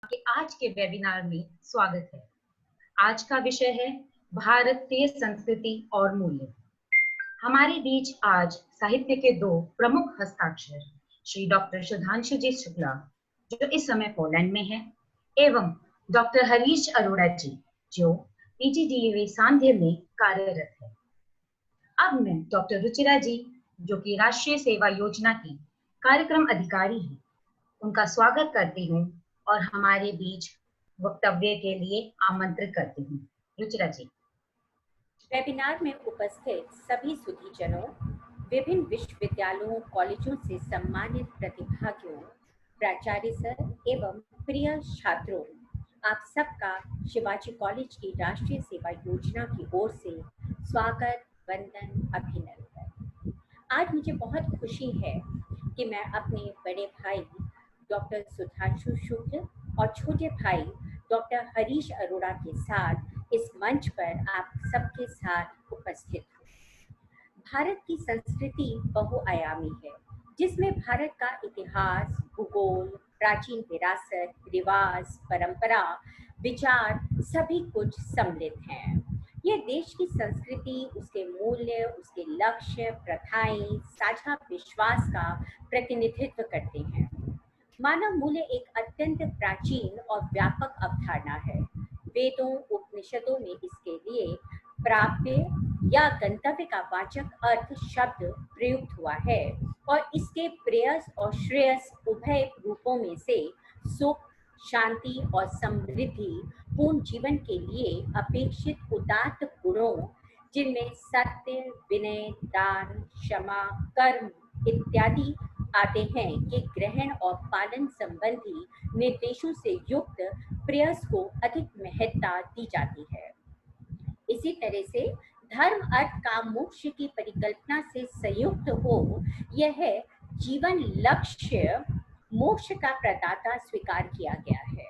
आपके आज के वेबिनार में स्वागत है। आज का विषय है भारतीय संस्कृति और मूल्य। हमारे बीच आज साहित्य के दो प्रमुख हस्ताक्षर श्री डॉक्टर सुधांशु जी शुक्ला, जो इस समय पोलैंड में है, एवं डॉक्टर हरीश अरोड़ा जी, जो पीजीडीवी सांध्य में कार्यरत है। अब मैं डॉक्टर रुचिरा जी, जो कि राष्ट्रीय सेवा योजना की कार्यक्रम अधिकारी हैं, उनका स्वागत करती हूँ और हमारे बीच वक्तव्य के लिए आमंत्रित करती हूँ। रुचिरा जी। वेबिनार में उपस्थित सभी सुधीजनों, विभिन्न विश्वविद्यालयों, कॉलेजों से सम्मानित प्रतिभागियों, प्राचार्य सर एवं प्रिय छात्रों, आप सबका शिवाजी कॉलेज की राष्ट्रीय सेवा योजना की ओर से स्वागत, वंदन, अभिनंदन। आज मुझे बहुत खुशी है कि मैं अपने बड़े भाई डॉक्टर सुधांशु शुक्ल और छोटे भाई डॉक्टर हरीश अरोड़ा के साथ इस मंच पर आप सबके साथ उपस्थित हूँ। भारत की संस्कृति बहुआयामी है, जिसमें भारत का इतिहास, भूगोल, प्राचीन विरासत, रिवाज, परंपरा, विचार सभी कुछ सम्मिलित हैं। यह देश की संस्कृति, उसके मूल्य, उसके लक्ष्य, प्रथाएं, साझा विश्वास का प्रतिनिधित्व करते हैं। मानव मूल्य एक अत्यंत प्राचीन और व्यापक अवधारणा है। वेदों, उपनिषदों में इसके लिए प्राप्य या गंतव्य का वाचक अर्थ शब्द प्रयुक्त हुआ है और इसके प्रेयस और श्रेयस उभय रूपों में से सुख, शांति और समृद्धि पूर्ण जीवन के लिए अपेक्षित उदात्त गुणों, जिनमें सत्य, विनय, दान, क्षमा, कर्म इत्यादि आते हैं, के ग्रहण और पालन संबंधी निर्देशों से युक्त प्रयास को अधिक महत्ता दी जाती है। इसी तरह से धर्म, अर्थ, काम, मोक्ष की परिकल्पना से संयुक्त हो यह जीवन लक्ष्य मोक्ष का प्रदाता स्वीकार किया गया है।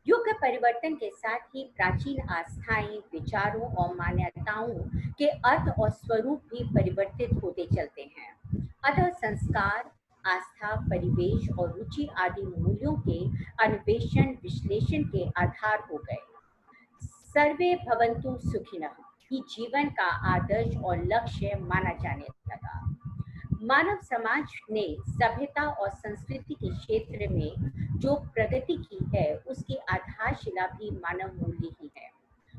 युग परिवर्तन के साथ ही प्राचीन आस्थाएं, विचारों और मान्यताओं के अर्थ और स्वरूप भी परिवर्तित होते चलते हैं। अतः संस्कार, आस्था, परिवेश और रुचि आदि मूल्यों के अन्वेषण विश्लेषण के आधार हो गए। सर्वे भवन्तु सुखिनः ही जीवन का आदर्श और लक्ष्य माना जाने लगा। मानव समाज ने सभ्यता और संस्कृति के क्षेत्र में जो प्रगति की है, उसकी आधारशिला भी मानव मूल्य ही है।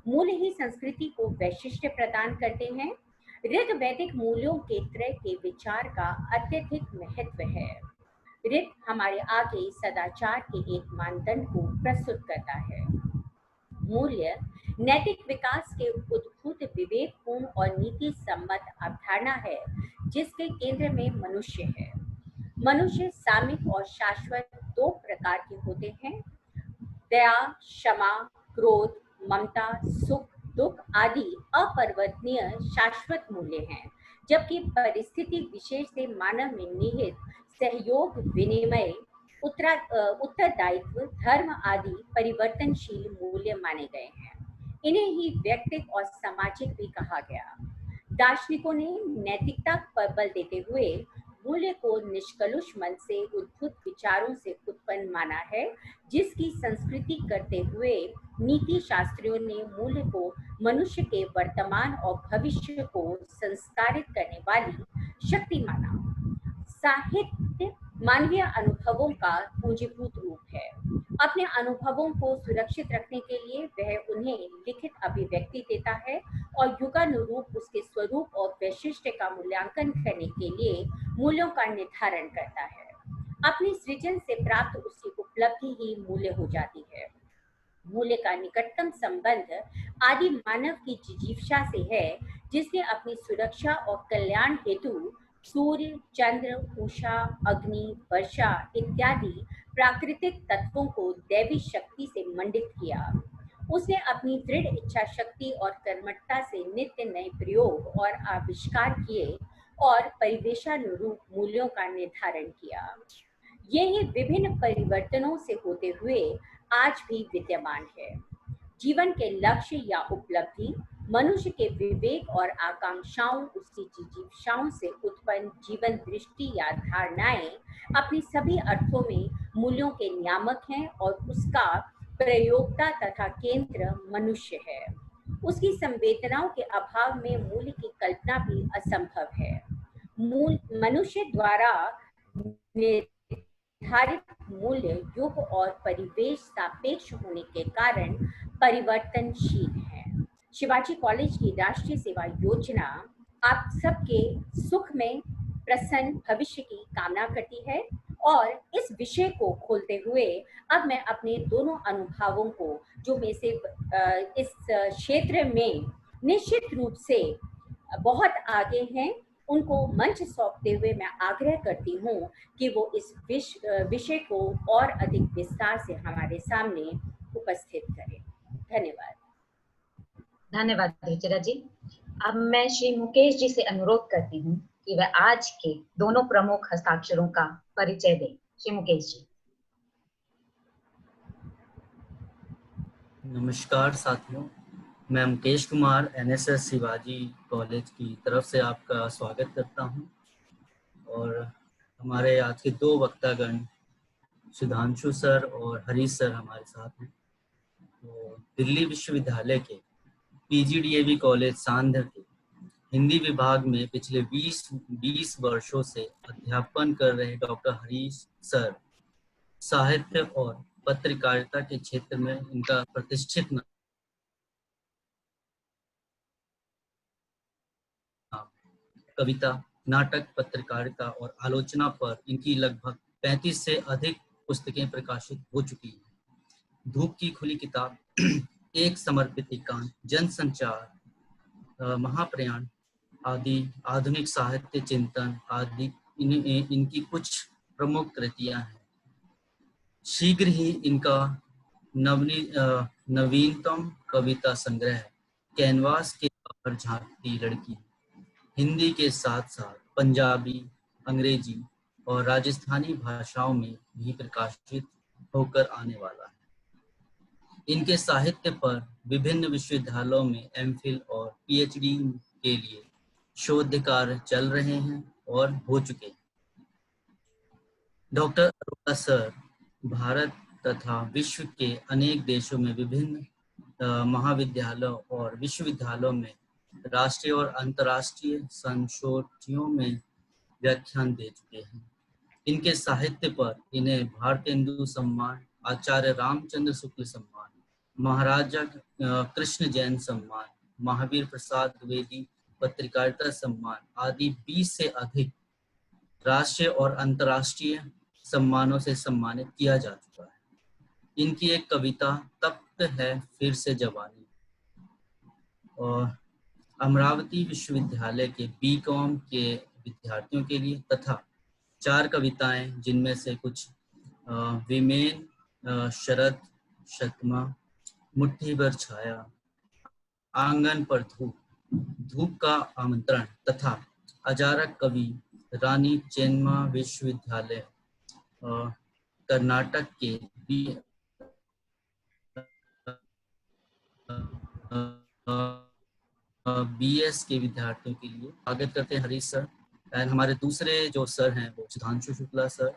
मूल्य ही संस्कृति को वैशिष्ट्य प्रदान करते हैं। ऋत वैदिक मूल्यों के त्रय के विचार का अत्यधिक महत्व है। ऋत हमारे आगे सदाचार के एक मानदंड को प्रस्तुत करता है। मूल्य नैतिक विकास के उद्भूत विवेकपूर्ण और नीति सम्मत अवधारणा है, जिसके केंद्र में मनुष्य है। मनुष्य सामयिक और शाश्वत दो प्रकार के होते हैं। दया, क्षमा, क्रोध, ममता, सुख, दुख आदि अपरिवर्तनीय शाश्वत मूल्य हैं, जबकि परिस्थिति विशेष से मानव में निहित सहयोग, विनिमय, उत्तरदायित्व, धर्म आदि परिवर्तनशील मूल्य माने गए हैं। इन्हें ही व्यक्तिक और सामाजिक भी कहा गया। दार्शनिकों ने नैतिकता पर बल देते हुए मूल्य को निष्कलुष मन से उद्भूत विचारों से उत्पन्न माना है, जिसकी संस्कृति करते हुए नीति शास्त्रियों ने मूल्य को मनुष्य के वर्तमान और भविष्य को संस्कारित करने वाली शक्ति माना। साहित्य मानवीय अनुभवों का पूंजीभूत रूप है। अपने अनुभवों को सुरक्षित रखने के लिए वह उन्हें लिखित अभिव्यक्ति देता है और युगानुरूप उसके स्वरूप और वैशिष्ट्य का मूल्यांकन करने के लिए मूल्यों का निर्धारण करता है। अपनी सृजन से प्राप्त उसकी उपलब्धि ही मूल्य हो जाती है। मूल्य का निकटतम संबंध आदि मानव की जिजीविषा से है, जिसने अपनी सुरक्षा और कल्याण हेतु सूर्य, चंद्र, उषा, अग्नि, वर्षा इत्यादि प्राकृतिक तत्वों को दैवी शक्ति से मंडित किया। उसने अपनी दृढ़ इच्छा शक्ति और कर्मठता से नित्य नए प्रयोग और आविष्कार किए और परिवेशानुरूप मूल्यों का निर्धारण किया। यही विभिन्न परिवर्तनों से होते हुए आज भी विद्यमान है। जीवन के लक्ष्य या उपलब्धि मनुष्य के विवेक और आकांक्षाओं, उसकी जिज्ञासाओं से उत्पन्न जीवन दृष्टि या धारणाएं अपनी सभी अर्थों में मूल्यों के नियामक हैं और उसका प्रयोक्ता तथा केंद्र मनुष्य है। उसकी संवेदनाओं के अभाव में मूल्य की कल्पना भी असंभव है। मूल मनुष्य द्वारा निर्धारित मूल्य युग और परिवेश सापेक्ष होने के कारण परिवर्तनशील है। शिवाजी कॉलेज की राष्ट्रीय सेवा योजना आप सबके सुख में प्रसन्न भविष्य की कामना करती है और इस विषय को खोलते हुए अब मैं अपने दोनों अनुभवों को, जो में से इस क्षेत्र में निश्चित रूप से बहुत आगे हैं, उनको मंच सौंपते हुए मैं आग्रह करती हूँ कि वो इस विषय को और अधिक विस्तार से हमारे सामने उपस्थित करें। धन्यवाद। धन्यवाद रुचिरा जी। अब मैं श्री मुकेश जी से अनुरोध करती हूँ कि वह आज के दोनों प्रमुख हस्ताक्षरों का परिचय दें। श्री मुकेश जी। नमस्कार साथियों, मैं मुकेश कुमार एनएसएस शिवाजी कॉलेज की तरफ से आपका स्वागत करता हूं और हमारे आज के दो वक्तागण सुधांशु सर और हरीश सर हमारे साथ हैं। तो दिल्ली विश्वविद्यालय के पीजीडीएवी कॉलेज सांध्र के हिंदी विभाग में पिछले 20 वर्षों से अध्यापन कर रहे डॉक्टर हरीश सर साहित्य और पत्रकारिता के क्षेत्र में इनका प्रतिष्ठित नाम, कविता, नाटक, पत्रकारिता और आलोचना पर इनकी लगभग 35 से अधिक पुस्तकें प्रकाशित हो चुकी हैं। धूप की खुली किताब, एक समर्पित एकांत, जनसंचार, महाप्रयाण आदि आधुनिक साहित्य चिंतन आदि इनकी कुछ प्रमुख कृतियां हैं। शीघ्र ही इनका नवीनतम कविता संग्रह कैनवास के बाहर झांकती लड़की हिंदी के साथ साथ पंजाबी, अंग्रेजी और राजस्थानी भाषाओं में भी प्रकाशित होकर आने वाला है। इनके साहित्य पर विभिन्न विश्वविद्यालयों में एमफिल और पीएचडी के लिए शोध कार्य चल रहे हैं और हो चुके हैं। डॉक्टर अरोड़ा सर भारत तथा विश्व के अनेक देशों में विभिन्न महाविद्यालयों और विश्वविद्यालयों में राष्ट्रीय और अंतर्राष्ट्रीय संशोधियों में व्याख्यान दे चुके हैं। इनके साहित्य पर इन्हें भारतेंदु सम्मान, आचार्य रामचंद्र शुक्ल सम्मान, महाराजा कृष्ण जैन सम्मान, महावीर प्रसाद द्विवेदी पत्रकारिता सम्मान आदि 20 से अधिक राष्ट्रीय और अंतर्राष्ट्रीय सम्मानों से सम्मानित किया जा चुका है। इनकी एक कविता तप्त है फिर से जवानी और अमरावती विश्वविद्यालय के बीकॉम के विद्यार्थियों के लिए तथा 4 कविताएं, जिनमें से कुछ विमेन, शरद, शतमा, मुट्ठी भर छाया, आंगन पर धूप, धूप का आमंत्रण तथा अजारक कवि रानी चेन्नम्मा विश्वविद्यालय कर्नाटक के बीएस के विद्यार्थियों के लिए स्वागत करते हैं हरीश सर। एंड हमारे दूसरे जो सर हैं वो सुधांशु शुक्ला सर।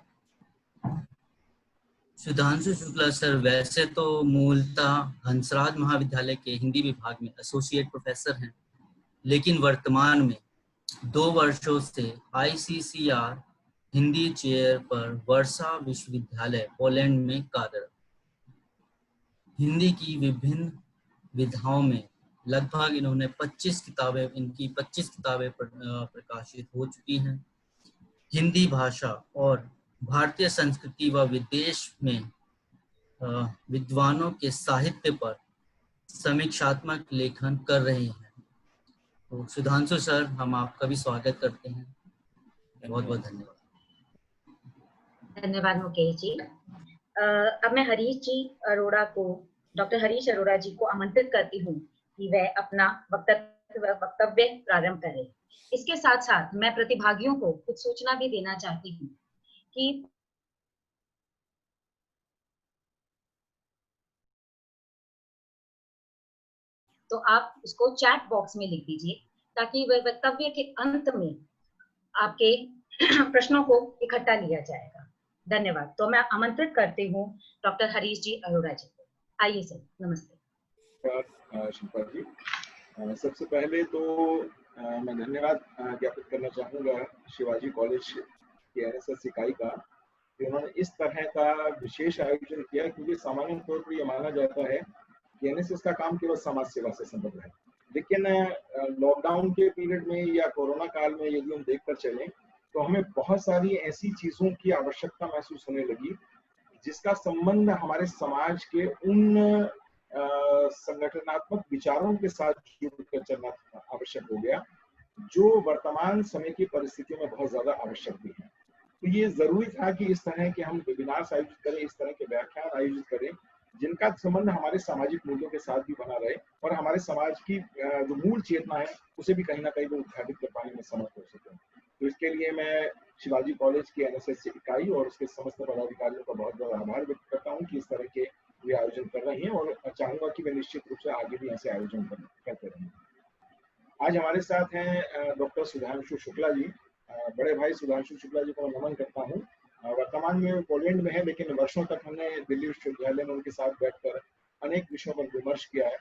सुधांशु शुक्ला सर वैसे तो मूलतः हंसराज महाविद्यालय के हिंदी विभाग में एसोसिएट प्रोफेसर हैं, लेकिन वर्तमान में 2 वर्षों से आईसीसीआर हिंदी चेयर पर वर्सा विश्वविद्यालय पोलैंड में कार्यरत। हिंदी की विभिन्न विधाओं में लगभग इन्होंने 25 किताबें प्रकाशित हो चुकी हैं। हिंदी भाषा और भारतीय संस्कृति व विदेश में विद्वानों के साहित्य पर समीक्षात्मक लेखन कर रहे हैं। तो सुधांशु सर, हम आपका भी स्वागत करते हैं। बहुत बहुत धन्यवाद। धन्यवाद मुकेश जी। अब मैं डॉक्टर हरीश अरोड़ा जी को आमंत्रित करती हूँ कि वह अपना वक्तव्य प्रारंभ करें। इसके साथ साथ मैं प्रतिभागियों को कुछ सूचना भी देना चाहती हूँ कि तो आप उसको चैट बॉक्स में लिख दीजिए, ताकि वह वक्तव्य के अंत में आपके प्रश्नों को इकट्ठा लिया जाएगा। धन्यवाद। तो मैं आमंत्रित करती हूँ डॉक्टर हरीश जी अरोड़ा जी को। आइए सर, नमस्ते। शिल्पा जी, सबसे पहले तो मैं धन्यवाद ज्ञापित करना चाहूँगा शिवाजी कॉलेज की एनएसएस इकाई का, कि उन्होंने इस तरह का विशेष आयोजन किया, क्योंकि सामान्य तौर पर यह माना जाता है कि एनएसएस का काम केवल समाज सेवा से संबंध है। लेकिन लॉकडाउन के पीरियड में या कोरोना काल में यदि हम देखकर चलें तो हमें बहुत सारी ऐसी चीज़ों की आवश्यकता महसूस होने लगी जिसका संबंध हमारे समाज के उन संगठनात्मक विचारों के साथ जुड़कर चलना आवश्यक हो गया, जो वर्तमान समय की परिस्थितियों में बहुत ज्यादा आवश्यक भी है। तो ये जरूरी था कि इस तरह के हम वेबिनार्स आयोजित करें, इस तरह के व्याख्यान आयोजित करें जिनका संबंध हमारे सामाजिक मूल्यों के साथ भी बना रहे और हमारे समाज की जो मूल चेतना है उसे भी कहीं ना कहीं वो उद्घाटित कर पाने में समर्थ हो सके। तो इसके लिए मैं शिवाजी कॉलेज की एनएसएस इकाई और उसके समस्त पदाधिकारियों का बहुत बहुत आभार व्यक्त करता हूँ कि इस तरह के वे आयोजन कर रहे हैं, और चाहूंगा कि वे निश्चित रूप से आगे भी ऐसे आयोजन करते रहें। आज हमारे साथ हैं डॉक्टर सुधांशु शुक्ला जी। बड़े भाई सुधांशु शुक्ला जी को मैं नमन करता हूँ। वर्तमान में पोलैंड में है, लेकिन वर्षों तक हमने दिल्ली विश्वविद्यालय में उनके साथ बैठकर अनेक विषयों पर विमर्श किया है।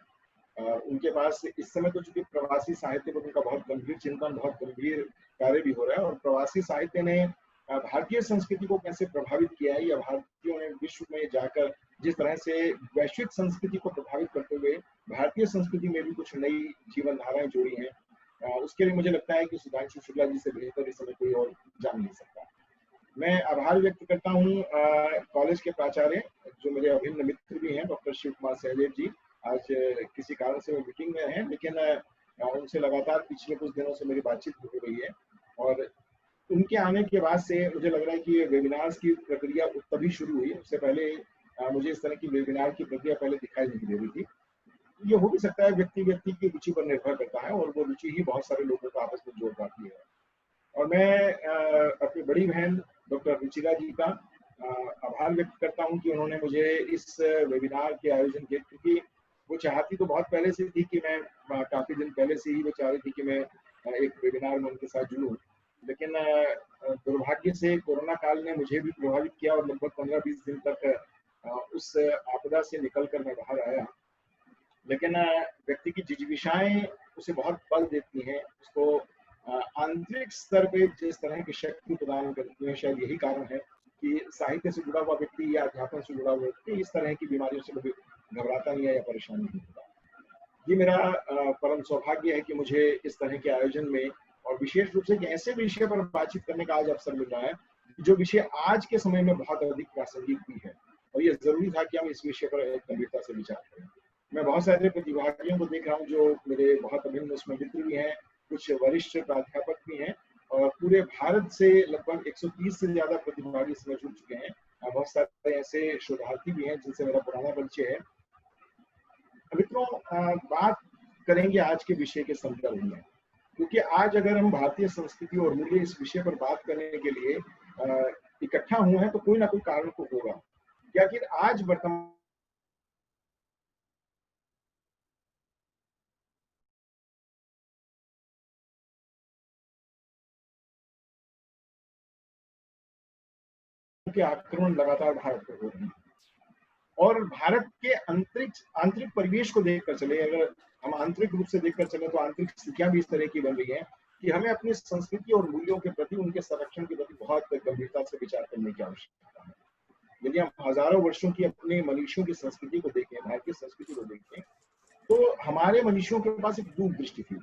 उनके पास इस समय तो चूंकि प्रवासी साहित्य पर उनका बहुत गंभीर चिंतन, बहुत गंभीर कार्य भी हो रहा है, और प्रवासी साहित्य ने भारतीय संस्कृति को कैसे प्रभावित किया है, या भारतीयों ने विश्व में जाकर जिस तरह से वैश्विक संस्कृति को प्रभावित करते हुए भारतीय संस्कृति में भी कुछ नई जीवन धाराएं जोड़ी हैं, उसके लिए मुझे लगता है कि सुधांशु शुक्ला जी से बेहतर इस समय कोई और जान नहीं सकता। मैं आभार व्यक्त करता हूँ कॉलेज के प्राचार्य, जो मेरे अभिन्न मित्र भी हैं, डॉक्टर शिव कुमार सहदेव जी। आज किसी कारण से वो मीटिंग में हैं, लेकिन उनसे लगातार पिछले कुछ दिनों से मेरी बातचीत हो रही है, और उनके आने के बाद से मुझे लग रहा है कि वेबिनार्स की प्रक्रिया तभी शुरू हुई। उससे पहले मुझे इस तरह की वेबिनार की प्रक्रिया पहले दिखाई नहीं दे रही थी। ये हो भी सकता है व्यक्ति की रुचि पर निर्भर करता है, और वो रुचि ही बहुत सारे लोगों को आपस में जोड़ पाती है। और मैं अपनी बड़ी बहन डॉक्टर रुचिरा जी का आभार व्यक्त करता हूँ कि उन्होंने मुझे इस वेबिनार के आयोजन किए, क्योंकि वो चाहती तो बहुत पहले से थी कि मैं काफी दिन पहले से ही वो चाह रही थी कि मैं एक वेबिनार में उनके साथ जुड़ूं, लेकिन दुर्भाग्य से कोरोना काल ने मुझे भी प्रभावित किया, और लगभग 15-20 दिन तक उस आपदा से निकलकर मैं बाहर आया। लेकिन व्यक्ति की जिज्ञासाएं उसे बहुत बल देती हैं, उसको आंतरिक स्तर पे जिस तरह की शक्ति प्रदान करती है। शायद यही कारण है कि साहित्य से जुड़ा हुआ व्यक्ति या अध्यापन से जुड़ा हुआ व्यक्ति इस तरह की बीमारियों से कभी घबराता नहीं है या परेशान नहीं होता। ये मेरा परम सौभाग्य है कि मुझे इस तरह के आयोजन में, और विशेष रूप से ऐसे विषय पर बातचीत करने का आज अवसर मिल रहा है जो विषय आज के समय में बहुत अधिक प्रासंगिक भी है, और ये जरूरी था कि हम इस विषय पर गंभीरता से विचार करें। मैं बहुत सारे प्रतिभागियों को देख रहा हूँ जो मेरे बहुत अभिन्न उसमें मित्र भी हैं, कुछ वरिष्ठ प्राध्यापक भी हैं, और पूरे भारत से लगभग 130 से ज्यादा प्रतिभागी इसमें जुड़ चुके हैं। बहुत सारे ऐसे शोधार्थी भी हैं जिनसे मेरा पुराना परिचय है। मित्रों, बात करेंगे आज के विषय के संदर्भ में, क्योंकि आज अगर हम भारतीय संस्कृति और मूल्य इस विषय पर बात करने के लिए इकट्ठा हुए हैं तो कोई ना कोई कारण तो होगा। क्या कि आज वर्तमान के आक्रमण लगातार भारत पर हो रहे हैं, और भारत के आंतरिक परिवेश को देखकर चले, अगर हम आंतरिक रूप से देखकर चले तो आंतरिक स्थितियां भी इस तरह की बन रही हैं कि हमें अपनी संस्कृति और मूल्यों के प्रति, उनके संरक्षण के प्रति बहुत गंभीरता से विचार करने की आवश्यकता है। यदि हम हजारों वर्षों की अपने मनुष्यों की संस्कृति को देखें, भारतीय संस्कृति को देखें, तो हमारे मनुष्यों के पास एक दूरदृष्टि थी।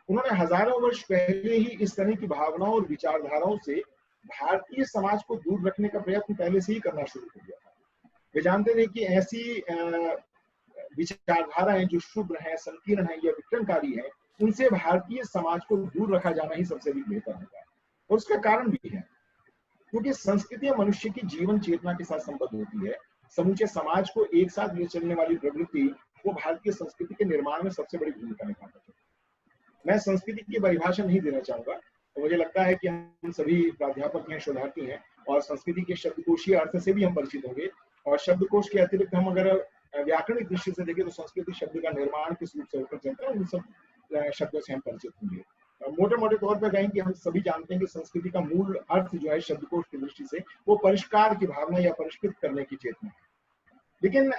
उन्होंने हजारों वर्ष पहले ही इस तरह की भावनाओं और विचारधाराओं से भारतीय समाज को दूर रखने का प्रयत्न पहले से ही करना शुरू कर दिया था। वे जानते थे कि ऐसी विचारधाराएं जो शुभ्र है, संकीर्ण है या विक्रमकारी है, उनसे भारतीय समाज को दूर रखा जाना ही सबसे बेहतर होगा। और उसका कारण भी है, क्योंकि संस्कृति मनुष्य की जीवन चेतना के साथ संबद्ध होती है। समूचे समाज को एक साथ ले चलने वाली प्रवृत्ति वो भारतीय संस्कृति के निर्माण में सबसे बड़ी भूमिका निभाती है। मैं संस्कृति की परिभाषा नहीं देना चाहूंगा, तो मुझे लगता है कि हम सभी प्राध्यापक हैं, शोधार्थी हैं, और संस्कृति के शब्दकोशीय अर्थ से भी हम परिचित होंगे। और शब्दकोश के अतिरिक्त हम अगर व्याकरणिक दृष्टि से देखें तो संस्कृति शब्द का निर्माण किस रूप से होकर चलता है, उन सब शब्दों से हम परिचित होंगे। मोटे मोटे तौर पर कहें कि हम सभी जानते हैं कि संस्कृति का मूल अर्थ जो है शब्दकोश की दृष्टि से वो परिष्कार की भावना या परिष्कृत करने की चेतना है। लेकिन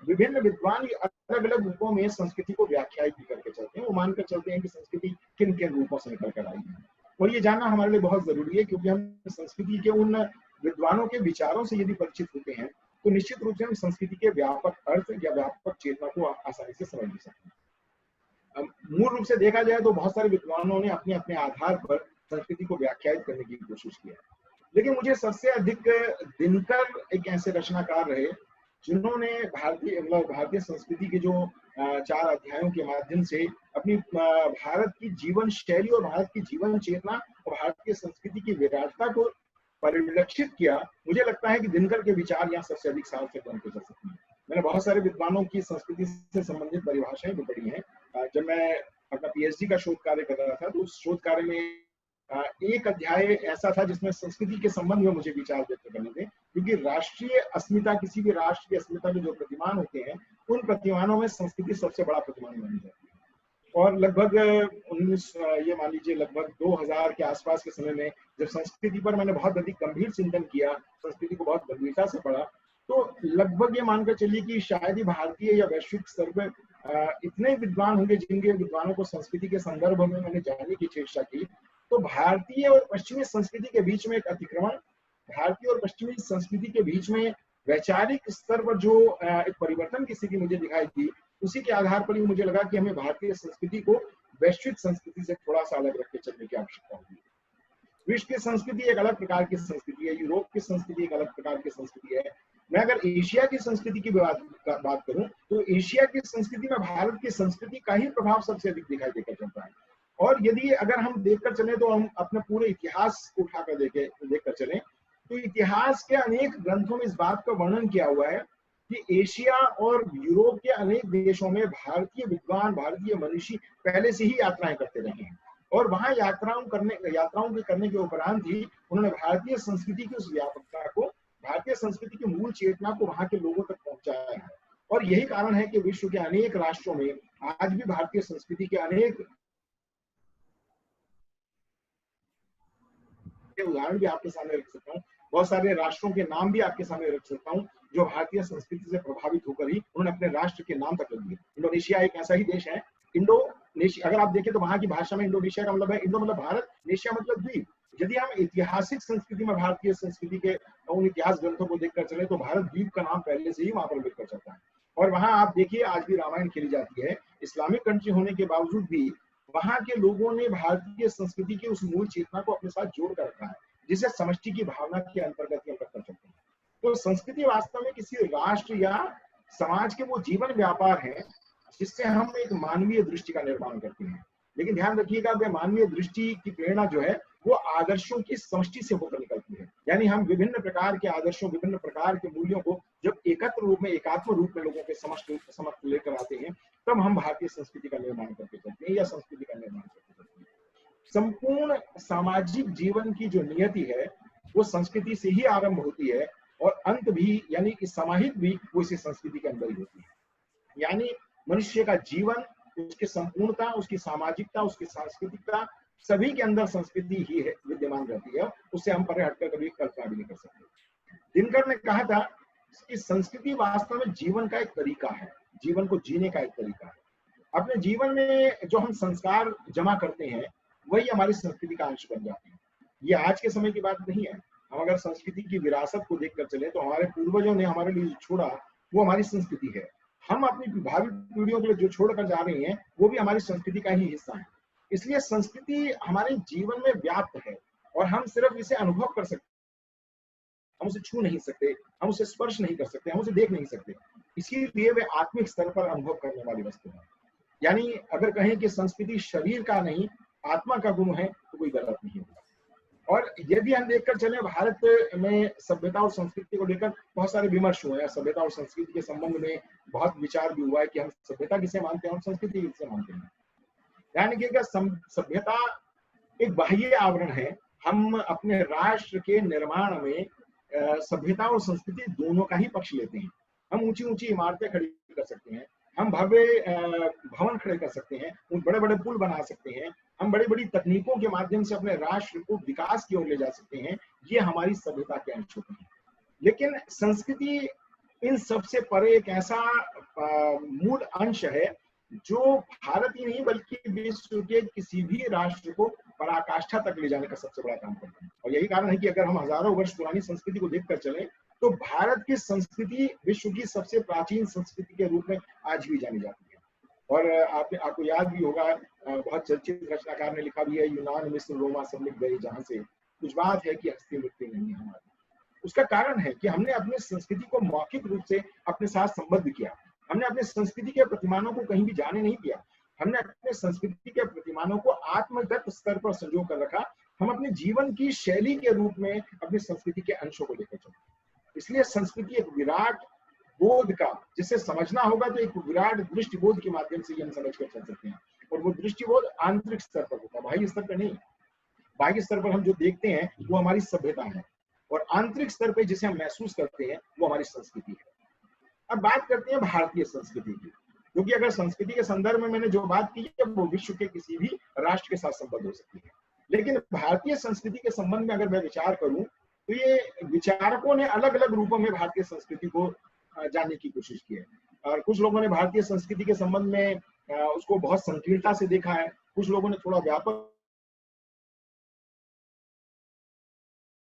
विभिन्न विद्वान अलग अलग रूपों में संस्कृति को व्याख्यायित भी करके चलते हैं। वो मानकर चलते हैं कि संस्कृति किन किन रूपों से निकल कर आई है, और ये जानना हमारे लिए बहुत जरूरी है, क्योंकि हम संस्कृति के उन विद्वानों के विचारों से यदि परिचित होते हैं तो निश्चित रूप से हम संस्कृति के व्यापक अर्थ या व्यापक चेतना को आसानी से समझ सकते हैं। मूल रूप से देखा जाए तो बहुत सारे विद्वानों ने अपने अपने आधार पर संस्कृति को व्याख्यायित करने की कोशिश की है, लेकिन मुझे सबसे अधिक दिनकर एक ऐसे रचनाकार रहे जिन्होंने भारतीय संस्कृति के जो 4 अध्यायों के माध्यम से अपनी भारत की जीवन शैली और भारत की जीवन चेतना और भारतीय संस्कृति की विराटता को परिलक्षित किया। मुझे लगता है कि दिनकर के विचार यहाँ सबसे अधिक सार्थक बनते चल सकते हैं। मैंने बहुत सारे विद्वानों की संस्कृति से संबंधित परिभाषाएं भी पढ़ी हैं। जब मैं अपना पीएचडी का शोध कार्य कर रहा था तो उस शोध कार्य में एक अध्याय ऐसा था जिसमें संस्कृति के संबंध में मुझे विचार व्यक्त करने थे, क्योंकि राष्ट्रीय अस्मिता, किसी भी राष्ट्र की अस्मिता में जो प्रतिमान होते हैं उन प्रतिमानों में संस्कृति सबसे बड़ा प्रतिमान मानी जाती है। और लगभग ये मान लीजिए लगभग 2000 के आसपास के समय में जब संस्कृति पर मैंने बहुत अधिक गंभीर चिंतन किया, संस्कृति को बहुत गंभीरता से पढ़ा, तो लगभग ये मानकर चलिए कि शायद ही भारतीय या वैश्विक स्तर पर इतने विद्वान होंगे जिनके विद्वानों को संस्कृति के संदर्भ में मैंने जानने की चेष्टा की। तो भारतीय और पश्चिमी संस्कृति के बीच में एक अतिक्रमण, भारतीय और पश्चिमी संस्कृति के बीच में वैचारिक स्तर पर जो एक परिवर्तन की स्थिति मुझे दिखाई दी, उसी के आधार पर ही मुझे लगा कि हमें भारतीय संस्कृति को वैश्विक संस्कृति से थोड़ा सा अलग रख के चलने की आवश्यकता होगी। विश्व की संस्कृति एक अलग प्रकार की संस्कृति है, यूरोप की संस्कृति एक अलग प्रकार की संस्कृति है। मैं अगर एशिया की संस्कृति की बात करूं तो एशिया की संस्कृति में भारत की संस्कृति का ही प्रभाव सबसे अधिक दिखाई देकर चलता है। और यदि अगर हम देखकर चले तो हम अपने पूरे इतिहास को उठाकर देखकर चलें तो इतिहास के अनेक ग्रंथों में इस बात का वर्णन किया हुआ है कि एशिया और यूरोप के अनेक देशों में भारतीय विद्वान, भारतीय मनीषी पहले से ही यात्राएं करते रहे हैं, और वहां यात्राओं के करने के उपरांत ही उन्होंने भारतीय संस्कृति की उस व्यापकता को, भारतीय संस्कृति की मूल चेतना को वहां के लोगों तक पहुंचाया है। और यही कारण है कि विश्व के अनेक राष्ट्रों में आज भी भारतीय संस्कृति के अनेक उदाहरण भी आपके सामने रख सकता हूँ, बहुत सारे राष्ट्रों के नाम भी आपके सामने रख सकता हूँ जो भारतीय संस्कृति से प्रभावित होकर ही उन्होंने अपने राष्ट्र के नाम तक रख दिए। इंडोनेशिया एक ऐसा ही देश है। इंडोनेशिया अगर आप देखें तो वहां की भाषा में इंडोनेशिया का मतलब है, इंडो मतलब भारत, नेशिया मतलब द्वीप। यदि हम ऐतिहासिक संस्कृति में भारतीय संस्कृति के उन इतिहास ग्रंथों को देखकर चले तो भारत द्वीप का नाम पहले से ही वहां पर लिखकर चलता है। और वहां आप देखिए आज भी रामायण खेली जाती है। इस्लामिक कंट्री होने के बावजूद भी वहां के लोगों ने भारतीय संस्कृति की उस मूल चेतना को अपने साथ जोड़ कर रखा है, जिसे समष्टि की भावना के अंतर्गत ही हम रखकर चलते हैं। तो संस्कृति वास्तव में किसी राष्ट्र या समाज के वो जीवन व्यापार है जिससे हम एक मानवीय दृष्टि का निर्माण करते हैं। लेकिन ध्यान रखिएगा वे मानवीय दृष्टि की प्रेरणा जो है वो आदर्शों की समष्टि से होकर निकलती है। यानी हम विभिन्न प्रकार के आदर्शों, विभिन्न प्रकार के मूल्यों को जब एकत्र रूप में, एकात्म रूप में लोगों के समक्ष लेकर आते हैं तब हम भारतीय संस्कृति का निर्माण करके चलते हैं या संस्कृति का निर्माण करके चलते हैं। संपूर्ण सामाजिक जीवन की जो नियति है वो संस्कृति से ही आरंभ होती है और अंत भी यानी कि समाहित भी वो इसी संस्कृति के अंदर ही होती है। यानी मनुष्य का जीवन, उसकी संपूर्णता, उसकी सामाजिकता, उसकी सांस्कृतिकता, सभी के अंदर संस्कृति ही है विद्यमान रहती है। उससे हम परे हटकर कभी कल्पना भी नहीं कर सकते। दिनकर ने कहा था कि संस्कृति वास्तव में जीवन का एक तरीका है, जीवन को जीने का एक तरीका है। अपने जीवन में जो हम संस्कार जमा करते हैं वही हमारी संस्कृति का अंश बन जाते हैं। ये आज के समय की बात नहीं है। हम अगर संस्कृति की विरासत को देखकर चले तो हमारे पूर्वजों ने हमारे लिए छोड़ा वो हमारी संस्कृति है। हम अपनी भावी पीढ़ियों के लिए जो छोड़कर जा रहे हैं वो भी हमारी संस्कृति का ही हिस्सा है। इसलिए संस्कृति हमारे जीवन में व्याप्त है और हम सिर्फ इसे अनुभव कर सकते, हम उसे छू नहीं सकते, हम उसे स्पर्श नहीं कर सकते, हम उसे देख नहीं सकते। इसीलिए वे आत्मिक स्तर पर अनुभव करने वाली वस्तु है। यानी अगर कहें कि संस्कृति शरीर का नहीं आत्मा का गुण है तो कोई गलत नहीं होगा। और यदि हम देखकर चले भारत में सभ्यता और संस्कृति को लेकर बहुत सारे विमर्श हुए हैं। सभ्यता और संस्कृति के संबंध में बहुत विचार भी हुआ है कि हम सभ्यता किसे मानते हैं और संस्कृति किसे मानते हैं। यानी कि सभ्यता एक बाह्य आवरण है। हम अपने राष्ट्र के निर्माण में सभ्यता और संस्कृति दोनों का ही पक्ष लेते हैं। हम ऊंची ऊंची इमारतें खड़ी कर सकते हैं, हम भव्य भवन खड़े कर सकते हैं, उन बड़े बड़े पुल बना सकते हैं, हम बड़ी बड़ी तकनीकों के माध्यम से अपने राष्ट्र को विकास की ओर ले जा सकते हैं। ये हमारी सभ्यता के अंश होते हैं। लेकिन संस्कृति इन सबसे परे एक ऐसा मूल अंश है जो भारत ही नहीं बल्कि विश्व के किसी भी राष्ट्र को पराकाष्ठा तक ले जाने का सबसे बड़ा काम करता है। और यही कारण है कि अगर हम हजारों वर्ष पुरानी संस्कृति को देखकर चलें तो भारत की संस्कृति विश्व की सबसे प्राचीन संस्कृति के रूप में आज भी जानी जाती है। और आपको याद भी होगा, बहुत चर्चित रचनाकार ने लिखा भी है, यूनान, मिस्र, रोमा सब लिख गए जहां से कुछ बात है कि हस्ती मृत्यु नहीं है हमारी। उसका कारण है कि हमने अपनी संस्कृति को मौखिक रूप से अपने साथ संबद्ध किया। हमने अपने संस्कृति के प्रतिमानों को कहीं भी जाने नहीं दिया। हमने अपने संस्कृति के प्रतिमानों को आत्मगत स्तर पर संजो कर रखा। हम अपने जीवन की शैली के रूप में अपनी संस्कृति के अंशों को लेकर चलते। इसलिए संस्कृति एक विराट बोध का, जिसे समझना होगा तो एक विराट दृष्टिबोध के माध्यम से हम समझ कर चल सकते हैं। और वो दृष्टिबोध आंतरिक स्तर पर होता है, बाह्य स्तर पर नहीं। बाह्य स्तर पर हम जो देखते हैं वो हमारी सभ्यता है, और आंतरिक स्तर पर जिसे हम महसूस करते हैं वो हमारी संस्कृति है। अब बात करते हैं भारतीय संस्कृति की, क्योंकि अगर संस्कृति के संदर्भ में मैंने जो बात की है वो विश्व के किसी भी राष्ट्र के साथ संबद्ध हो सकती है। लेकिन भारतीय संस्कृति के संबंध में अगर मैं विचार करूं तो ये विचारकों ने अलग अलग रूपों में भारतीय संस्कृति को जानने की कोशिश की है। और कुछ लोगों ने भारतीय संस्कृति के संबंध में उसको बहुत संकीर्णता से देखा है, कुछ लोगों ने थोड़ा व्यापक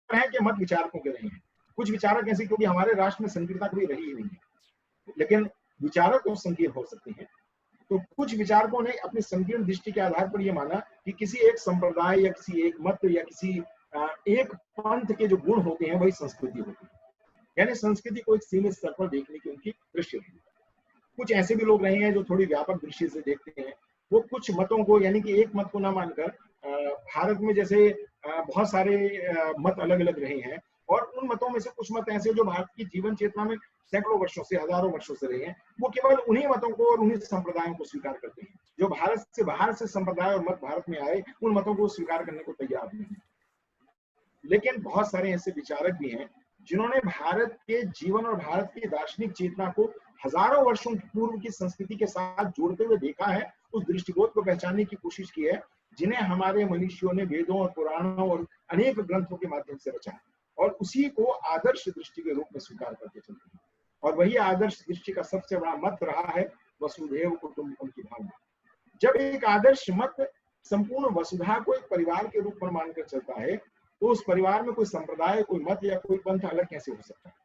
है कि मत विचारकों के रहे हैं। कुछ विचारक ऐसे, क्योंकि हमारे राष्ट्र में संकीर्णता कभी रही ही नहीं है, लेकिन विचारक तो संकीर्ण हो सकते हैं। तो कुछ विचारकों ने अपनी संकीर्ण दृष्टि के आधार पर यह माना कि किसी एक संप्रदाय या किसी एक मत या किसी एक पंथ के जो गुण होते हैं वही संस्कृति होती है। यानी संस्कृति को एक सीमित स्तर पर देखने की उनकी दृष्टि रही। कुछ ऐसे भी लोग रहे हैं जो थोड़ी व्यापक दृष्टि से देखते हैं। वो कुछ मतों को, यानी कि एक मत को न मानकर, भारत में जैसे बहुत सारे मत अलग अलग रहे हैं, और उन मतों में से कुछ मत ऐसे जो भारत की जीवन चेतना में सैकड़ों वर्षों से, हजारों वर्षों से रहे हैं, वो केवल उन्हीं मतों को और उन्हीं संप्रदायों को स्वीकार करते हैं। जो भारत से बाहर से संप्रदाय और मत भारत में आए, उन मतों को स्वीकार करने को तैयार नहीं है। लेकिन बहुत सारे ऐसे विचारक भी हैं जिन्होंने भारत के जीवन और भारत की दार्शनिक चेतना को हजारों वर्षों पूर्व की संस्कृति के साथ जोड़ते हुए देखा है, उस दृष्टिकोण को पहचानने की कोशिश की है जिन्हें हमारे मनीषियों ने वेदों और पुराणों और अनेक ग्रंथों के माध्यम से रचा है, और उसी को आदर्श दृष्टि के रूप में स्वीकार करके चलते हैं। और वही आदर्श दृष्टि का सबसे बड़ा मत रहा है वसुधैव कुटुंबकम की भावना। जब एक आदर्श मत संपूर्ण वसुधा को एक परिवार के रूप में मानकर चलता है, तो उस परिवार में कोई संप्रदाय, कोई मत या कोई पंथ अलग कैसे हो सकता है?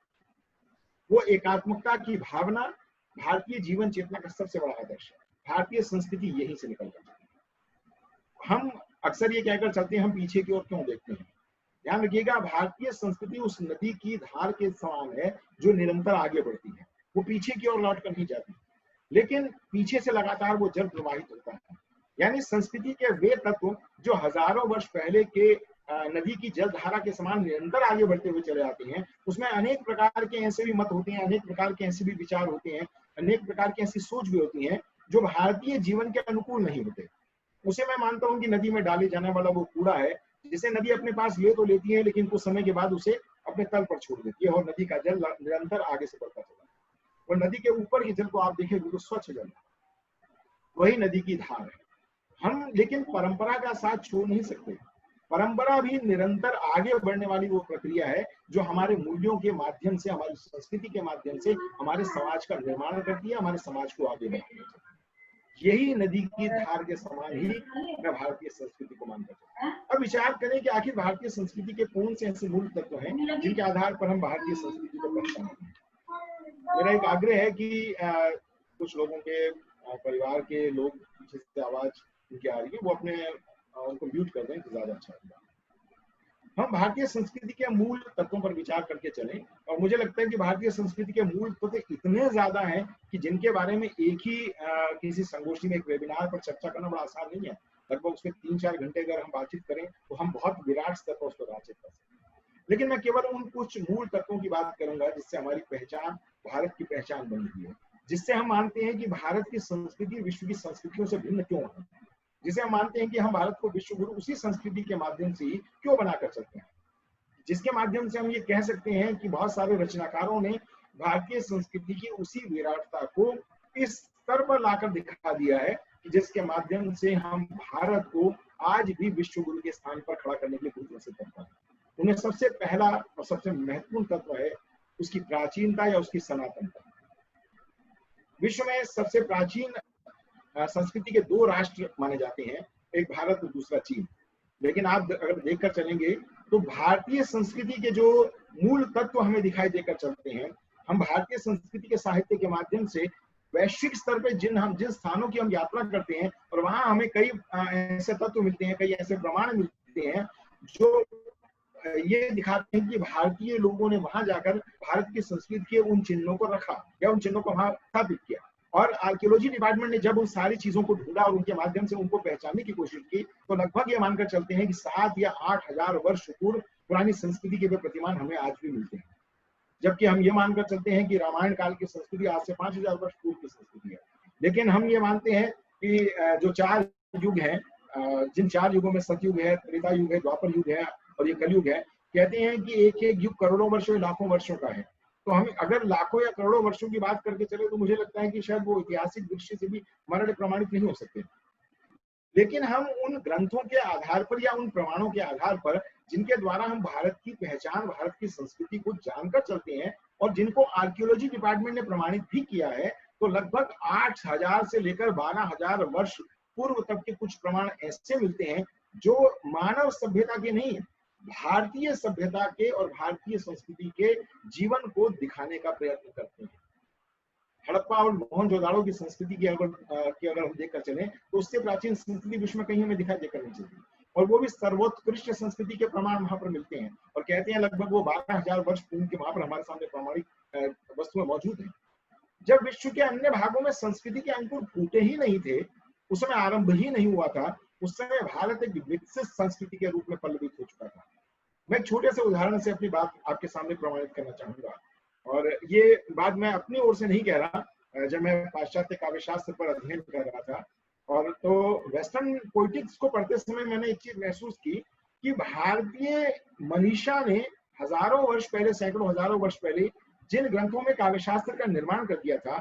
वो एकात्मकता की भावना भारतीय जीवन चेतना का सबसे बड़ा आदर्श है। भारतीय संस्कृति यहीं से निकल जाती है। हम अक्सर ये कहकर चलते हैं, हम पीछे की ओर क्यों देखते हैं? ध्यान रखिएगा, भारतीय संस्कृति उस नदी की धार के समान है जो निरंतर आगे बढ़ती है। वो पीछे की ओर लौट कर नहीं जाती, लेकिन पीछे से लगातार वो जल प्रवाहित होता है। यानी संस्कृति के वे तत्व जो हजारों वर्ष पहले के नदी की जलधारा के समान निरंतर आगे बढ़ते हुए चले आते हैं, उसमें अनेक प्रकार के ऐसे भी मत होते हैं, अनेक प्रकार के ऐसे भी विचार होते हैं, अनेक प्रकार की ऐसी सोच भी होती है जो भारतीय जीवन के अनुकूल नहीं होते। उसे मैं मानता हूं कि नदी में डाले जाने वाला वो कूड़ा है जिसे नदी अपने पास ले तो लेती है, लेकिन कुछ समय के बाद उसे अपने तल पर छोड़ देती है और नदी का जल निरंतर आगे से बढ़ता चला है। और नदी के ऊपर के जल को आप देखें तो स्वच्छ जल है, वही नदी की धार है। हम लेकिन परंपरा का साथ छोड़ नहीं सकते। परंपरा भी निरंतर आगे बढ़ने वाली वो प्रक्रिया है जो हमारे मूल्यों के माध्यम से, हमारी संस्कृति के माध्यम से हमारे समाज का निर्माण करती है, हमारे समाज को आगे बढ़ाती है। यही नदी की धार के समान ही मैं भारतीय संस्कृति को मानता हूँ। अब विचार करें कि आखिर भारतीय संस्कृति के कौन से ऐसे मूल तत्व हैं जिनके आधार पर हम भारतीय संस्कृति को पहचानते हैं। मेरा एक आग्रह है कि कुछ लोगों के परिवार के लोग पीछे से आवाज उनकी आ रही है, वो अपने उनको म्यूट कर दें तो ज्यादा अच्छा होगा। हम भारतीय संस्कृति के मूल तत्वों पर विचार करके चलें, और मुझे लगता है कि भारतीय संस्कृति के मूल तत्व इतने ज्यादा हैं कि जिनके बारे में एक ही किसी संगोष्ठी में, एक वेबिनार पर चर्चा करना बड़ा आसान नहीं है। लगभग उसके 3-4 घंटे अगर हम बातचीत करें तो हम बहुत विराट स्तर पर उस पर बातचीत कर सकते हैं। लेकिन मैं केवल उन कुछ मूल तत्वों की बात करूंगा जिससे हमारी पहचान, भारत की पहचान बनी हुई है, जिससे हम मानते हैं कि भारत की संस्कृति विश्व की संस्कृतियों से भिन्न क्यों है, जिसे हम मानते हैं कि हम भारत को विश्व गुरु उसी संस्कृति के माध्यम से ही क्यों बनाकर चलते हैं, जिसके माध्यम से हम ये कह सकते हैं कि बहुत सारे रचनाकारों ने भारतीय संस्कृति की उसी विराटता को इस स्तर पर लाकर दिखा दिया है कि जिसके माध्यम से हम भारत को आज भी विश्व गुरु के स्थान पर खड़ा करने के लिए पूरी तरह से तत्पर हैं। उन्हें सबसे पहला और सबसे महत्वपूर्ण तत्व है उसकी प्राचीनता या उसकी सनातनता। विश्व में सबसे प्राचीन संस्कृति के दो राष्ट्र माने जाते हैं, एक भारत और दूसरा चीन। लेकिन आप अगर देखकर चलेंगे तो भारतीय संस्कृति के जो मूल तत्व हमें दिखाई देकर चलते हैं, हम भारतीय संस्कृति के साहित्य के माध्यम से वैश्विक स्तर पर जिन स्थानों की हम यात्रा करते हैं और वहां हमें कई ऐसे तत्व मिलते हैं, कई ऐसे प्रमाण मिलते हैं जो ये दिखाते हैं कि भारतीय लोगों ने वहां जाकर भारत की संस्कृति के उन चिन्हों को रखा या उन चिन्हों को वहां स्थापित किया। और आर्कियोलॉजी डिपार्टमेंट ने जब उन सारी चीजों को ढूंढा और उनके माध्यम से उनको पहचानने की कोशिश की तो लगभग ये मानकर चलते हैं कि 7 या 8 हजार वर्ष पूर्व पुरानी संस्कृति के वे प्रतिमान हमें आज भी मिलते हैं। जबकि हम ये मानकर चलते हैं कि रामायण काल की संस्कृति आज से 5000 वर्ष पूर्व की संस्कृति है। लेकिन हम ये मानते हैं कि जो 4 युग हैं, जिन 4 युगों में सतयुग है, त्रेता युग है, द्वापर युग है और ये कलयुग है, कहते हैं कि एक एक युग करोड़ों वर्षों लाखों वर्षों का है। तो हम अगर लाखों या करोड़ों वर्षों की बात करके चले तो मुझे लगता है कि शायद वो ऐतिहासिक दृष्टि से भी हमारे लिए प्रमाणित नहीं हो सकते। लेकिन हम उन ग्रंथों के आधार पर या उन प्रमाणों के आधार पर जिनके द्वारा हम भारत की पहचान, भारत की संस्कृति को जानकर चलते हैं और जिनको आर्कियोलॉजी डिपार्टमेंट ने प्रमाणित भी किया है, तो लगभग 8000 से लेकर 12000 वर्ष पूर्व तक के कुछ प्रमाण ऐसे मिलते हैं जो मानव सभ्यता के नहीं, भारतीय सभ्यता के और भारतीय संस्कृति के जीवन को दिखाने का प्रयत्न करते हैं। हड़प्पा और मोहनजोदाड़ो की संस्कृति की अगर हम देखकर चलें तो उससे प्राचीन संस्कृति विश्व में कहीं हमें दिखाई देकर नहीं चलती, और वो भी सर्वोत्कृष्ट संस्कृति के प्रमाण वहां पर मिलते हैं और कहते हैं लगभग वो 12000 वर्ष पूर्व के वहां पर हमारे सामने प्रमाणिक वस्तुएं मौजूद हैं। जब विश्व के अन्य भागों में संस्कृति के अंकुर फूटे ही नहीं थे, उस समय आरंभ ही नहीं हुआ था, उस समय भारत एक विकसित संस्कृति के रूप में पल्लवित हो चुका था। मैं एक छोटे से उदाहरण से अपनी बात आपके सामने प्रमाणित करना चाहूंगा, और ये बात मैं अपनी ओर से नहीं कह रहा। जब मैं पाश्चात्य काव्यशास्त्र पर अध्ययन कर रहा था और तो वेस्टर्न पॉलिटिक्स को पढ़ते समय मैंने एक चीज महसूस की कि भारतीय मनीषा ने हजारों वर्ष पहले, सैकड़ों हजारों वर्ष पहले जिन ग्रंथों में काव्यशास्त्र का निर्माण कर दिया था,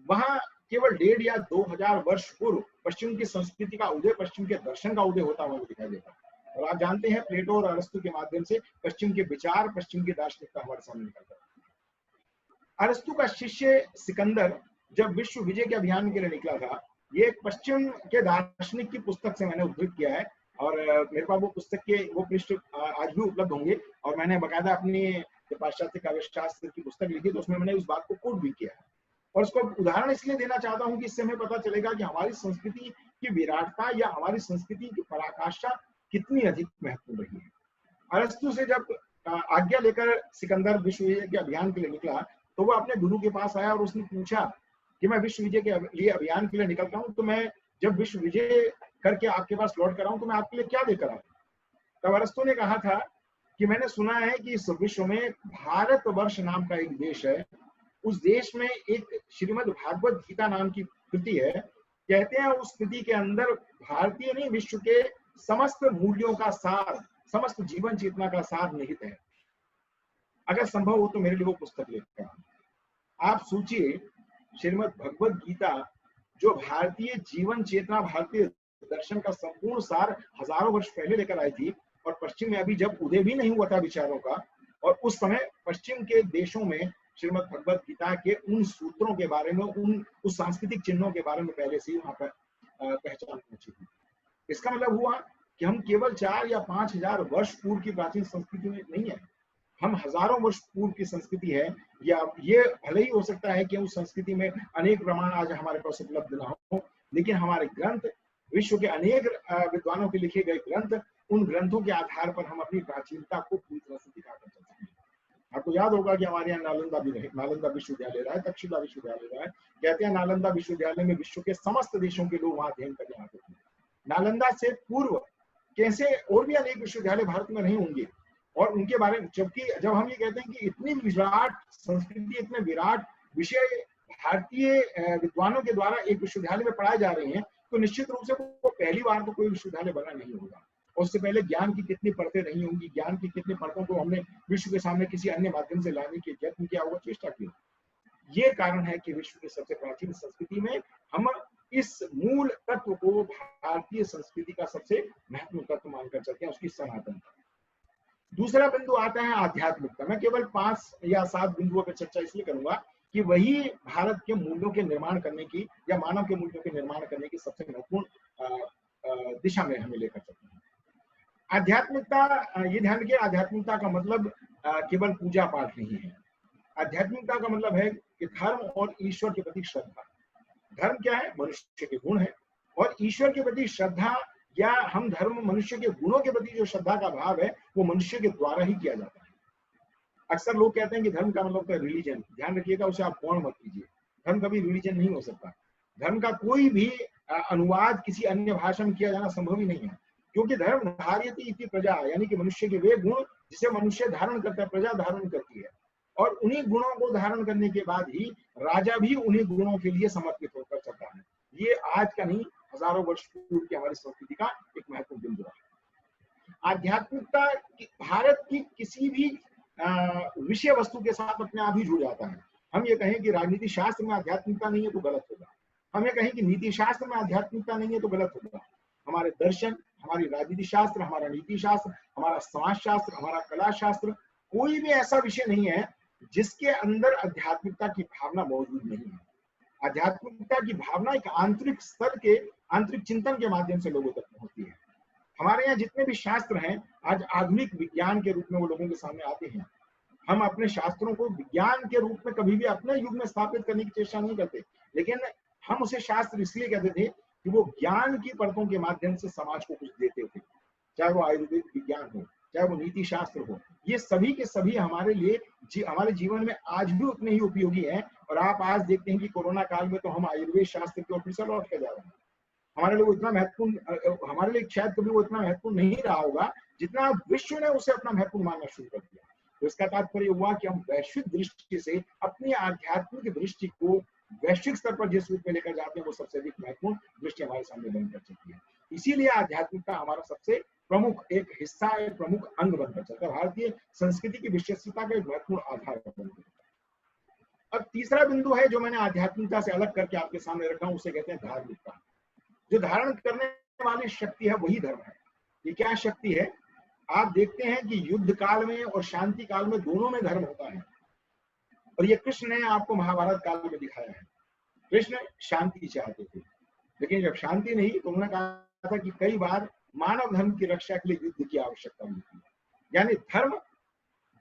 वहां केवल 1.5 या 2000 वर्ष पूर्व पश्चिम की संस्कृति का उदय, पश्चिम के दर्शन का उदय होता हुआ दिखाई देता। और आप जानते हैं प्लेटो और अरस्तु के माध्यम से पश्चिम के विचार, पश्चिम की दार्शनिकता हमारे सामने निकलता है। अरस्तु का शिष्य सिकंदर जब विश्व विजय के अभियान के लिए निकला था, ये एक पश्चिम के दार्शनिक की पुस्तक से मैंने उद्धृत किया है और मेरे पास वो पुस्तक के वो पृष्ठ आज भी उपलब्ध होंगे, और मैंने बकायदा अपनी पाश्चात्य काव्यशास्त्र की पुस्तक लिखी तो उसमें मैंने उस बात को कोट भी किया है। और उसको उदाहरण इसलिए देना चाहता हूं कि इससे हमें पता चलेगा कि हमारी संस्कृति की विराटता या हमारी संस्कृति की पराकाष्ठा कितनी अधिक महत्वपूर्ण रही है। अरस्तु से जब आज्ञा लेकर सिकंदर विश्व विजय के अभियान के लिए निकला तो वो अपने गुरु के पास आया और उसने पूछा कि मैं विश्व विजय के लिए अभियान के लिए निकलता हूँ, तो मैं जब विश्व विजय करके आपके पास लौट कर आऊं तो मैं आपके लिए क्या लेकर आऊं। तब अरस्तु ने कहा था कि मैंने सुना है कि इस विश्व में भारत वर्ष नाम का एक देश है, उस देश में एक श्रीमद् भागवत गीता नाम की कृति है। कहते हैं उस कृति के अंदर भारतीय नहीं, विश्व के समस्त मूल्यों का सार, समस्त जीवन चेतना का सार निहित है। अगर संभव हो तो मेरे लिए वो पुस्तक लेकर आप सोचिए, श्रीमद् भगवत गीता जो भारतीय जीवन चेतना, भारतीय दर्शन का संपूर्ण सार हजारों वर्ष पहले लेकर आई थी, और पश्चिम में अभी जब उदय भी नहीं हुआ था विचारों का, और उस समय पश्चिम के देशों में श्रीमद् भगवत गीता के उन सूत्रों के बारे में, उस सांस्कृतिक चिन्हों के बारे में पहले से ही वहां पर पहचान पहुंची थी। इसका मतलब हुआ कि हम केवल 4 या 5000 वर्ष पूर्व की प्राचीन संस्कृति में नहीं है, हम हजारों वर्ष पूर्व की संस्कृति है। या ये भले ही हो सकता है कि उस संस्कृति में अनेक प्रमाण आज हमारे पास उपलब्ध ना हो, लेकिन हमारे ग्रंथ, विश्व के अनेक विद्वानों के लिखे गए ग्रंथ, उन ग्रंथों के आधार पर हम अपनी प्राचीनता को पूरी तरह से दिखाकर चल सकते हैं। आपको याद होगा कि हमारे यहाँ नालंदा विश्वविद्यालय रहा है, तक्षशिला विश्वविद्यालय रहा है। कहते हैं नालंदा विश्वविद्यालय में विश्व के समस्त देशों के लोग वहां अध्ययन करने आते थे। नालंदा से पूर्व कैसे और भी अनेक विश्वविद्यालय भारत में नहीं होंगे, और उनके बारे में जब हम ये कहते हैं कि इतनी विराट संस्कृति, इतने विराट विषय भारतीय विद्वानों के द्वारा एक विश्वविद्यालय में पढ़ाए जा रहे हैं, तो निश्चित रूप से वो पहली बार तो कोई विश्वविद्यालय बना नहीं होगा। उससे पहले ज्ञान की कितनी परतें रही होंगी, ज्ञान की कितनी परतों को हमने विश्व के सामने किसी अन्य माध्यम से लाने की यत्न किया होगा, चेष्टा की। ये कारण है कि विश्व की सबसे प्राचीन संस्कृति में हम इस मूल तत्व को भारतीय संस्कृति का सबसे महत्वपूर्ण तत्व मानकर चलते हैं, उसकी सनातनता। दूसरा बिंदु आता है आध्यात्मिकता। मैं केवल 5 या 7 बिंदुओं पर चर्चा इसलिए करूंगा कि वही भारत के मूल्यों के निर्माण करने की या मानव के मूल्यों के निर्माण करने की सबसे महत्वपूर्ण दिशा में हमें लेकर चलते हैं। आध्यात्मिकता, ये ध्यान रखिए, आध्यात्मिकता का मतलब केवल पूजा पाठ नहीं है। आध्यात्मिकता का मतलब है कि धर्म और ईश्वर के प्रति श्रद्धा। धर्म क्या है? मनुष्य के गुण है, और ईश्वर के प्रति श्रद्धा या हम धर्म मनुष्य के गुणों के प्रति जो श्रद्धा का भाव है वो मनुष्य के द्वारा ही किया जाता है। अक्सर लोग कहते हैं कि धर्म का मतलब है रिलीजन। ध्यान रखिएगा, उसे आप कौन मत कीजिए। धर्म कभी रिलीजन नहीं हो सकता। धर्म का कोई भी अनुवाद किसी अन्य भाषा में किया जाना संभव ही नहीं है, क्योंकि धर्म धार्यति इति प्रजा, यानी कि मनुष्य के वे गुण जिसे मनुष्य धारण करता है, प्रजा धारण करती है, और उन्हीं गुणों को धारण करने के बाद ही राजा भी उन्हीं गुणों के लिए समर्पित होकर चलता है। ये आज का नहीं, हजारों वर्ष पूर्व की हमारी संस्कृति का एक महत्वपूर्ण बिंदु है। आध्यात्मिकता भारत की किसी भी विषय वस्तु के साथ अपने आप ही जुड़ जाता है। हम ये कहें कि राजनीति शास्त्र में आध्यात्मिकता नहीं है तो गलत होगा। हम ये कहें कि नीति शास्त्र में आध्यात्मिकता नहीं है तो गलत होगा। हमारे दर्शन, हमारी राजनीति शास्त्र, हमारा नीति शास्त्र, हमारा समाज शास्त्र, हमारा कला शास्त्र, कोई भी ऐसा विषय नहीं है जिसके अंदर आध्यात्मिकता की भावना मौजूद नहीं है। आध्यात्मिकता की भावना एक आंतरिक स्तर के आंतरिक चिंतन के माध्यम से लोगों तक पहुंचती है। हमारे यहाँ जितने भी शास्त्र हैं आज आधुनिक विज्ञान के रूप में वो लोगों के सामने आते हैं। हम अपने शास्त्रों को विज्ञान के रूप में कभी भी अपने युग में स्थापित करने की चेष्टा नहीं करते, लेकिन हम उसे शास्त्र इसलिए कहते थे कि वो ज्ञान की परतों के माध्यम से समाज को कुछ देते थे। चाहे वो आयुर्वेद विज्ञान हो, चाहे वो नीति शास्त्र हो, ये सभी के सभी हमारे लिए हमारे जीवन में आज भी उतने ही उपयोगी हैं। और आप आज देखते हैं कि कोरोना काल में तो हम आयुर्वेद शास्त्र के ऑफिसर लौट के जा रहे हैं। हमारे लिए वो इतना महत्वपूर्ण, हमारे लिए शायद कभी वो इतना महत्वपूर्ण नहीं रहा होगा जितना विश्व ने उसे अपना महत्वपूर्ण मानना शुरू कर दिया। तो इसका तात्पर्य हुआ कि हम वैश्विक दृष्टि से अपनी आध्यात्मिक दृष्टि को वैश्विक स्तर पर जिस रूप में लेकर जाते हैं वो सबसे अधिक महत्वपूर्ण दृष्टि हमारे सामने बनकर चलती है। इसीलिए आध्यात्मिकता हमारा सबसे प्रमुख एक हिस्सा, एक प्रमुख अंग बनकर चलता है। भारतीय संस्कृति की विशेषता का एक महत्वपूर्ण आधार बनकर। अब तीसरा बिंदु है जो मैंने आध्यात्मिकता से अलग करके आपके सामने रखा हूं, उसे कहते हैं धार्मिकता। जो धारण करने वाली शक्ति है वही धर्म है। ये क्या शक्ति है? आप देखते हैं कि युद्ध काल में और शांति काल में दोनों में धर्म होता है, और ये कृष्ण ने आपको महाभारत काल में दिखाया है। कृष्ण शांति चाहते थे, लेकिन जब शांति नहीं तो उन्होंने कहा था कि कई बार मानव धर्म की रक्षा के लिए युद्ध की आवश्यकता होती है। यानी धर्म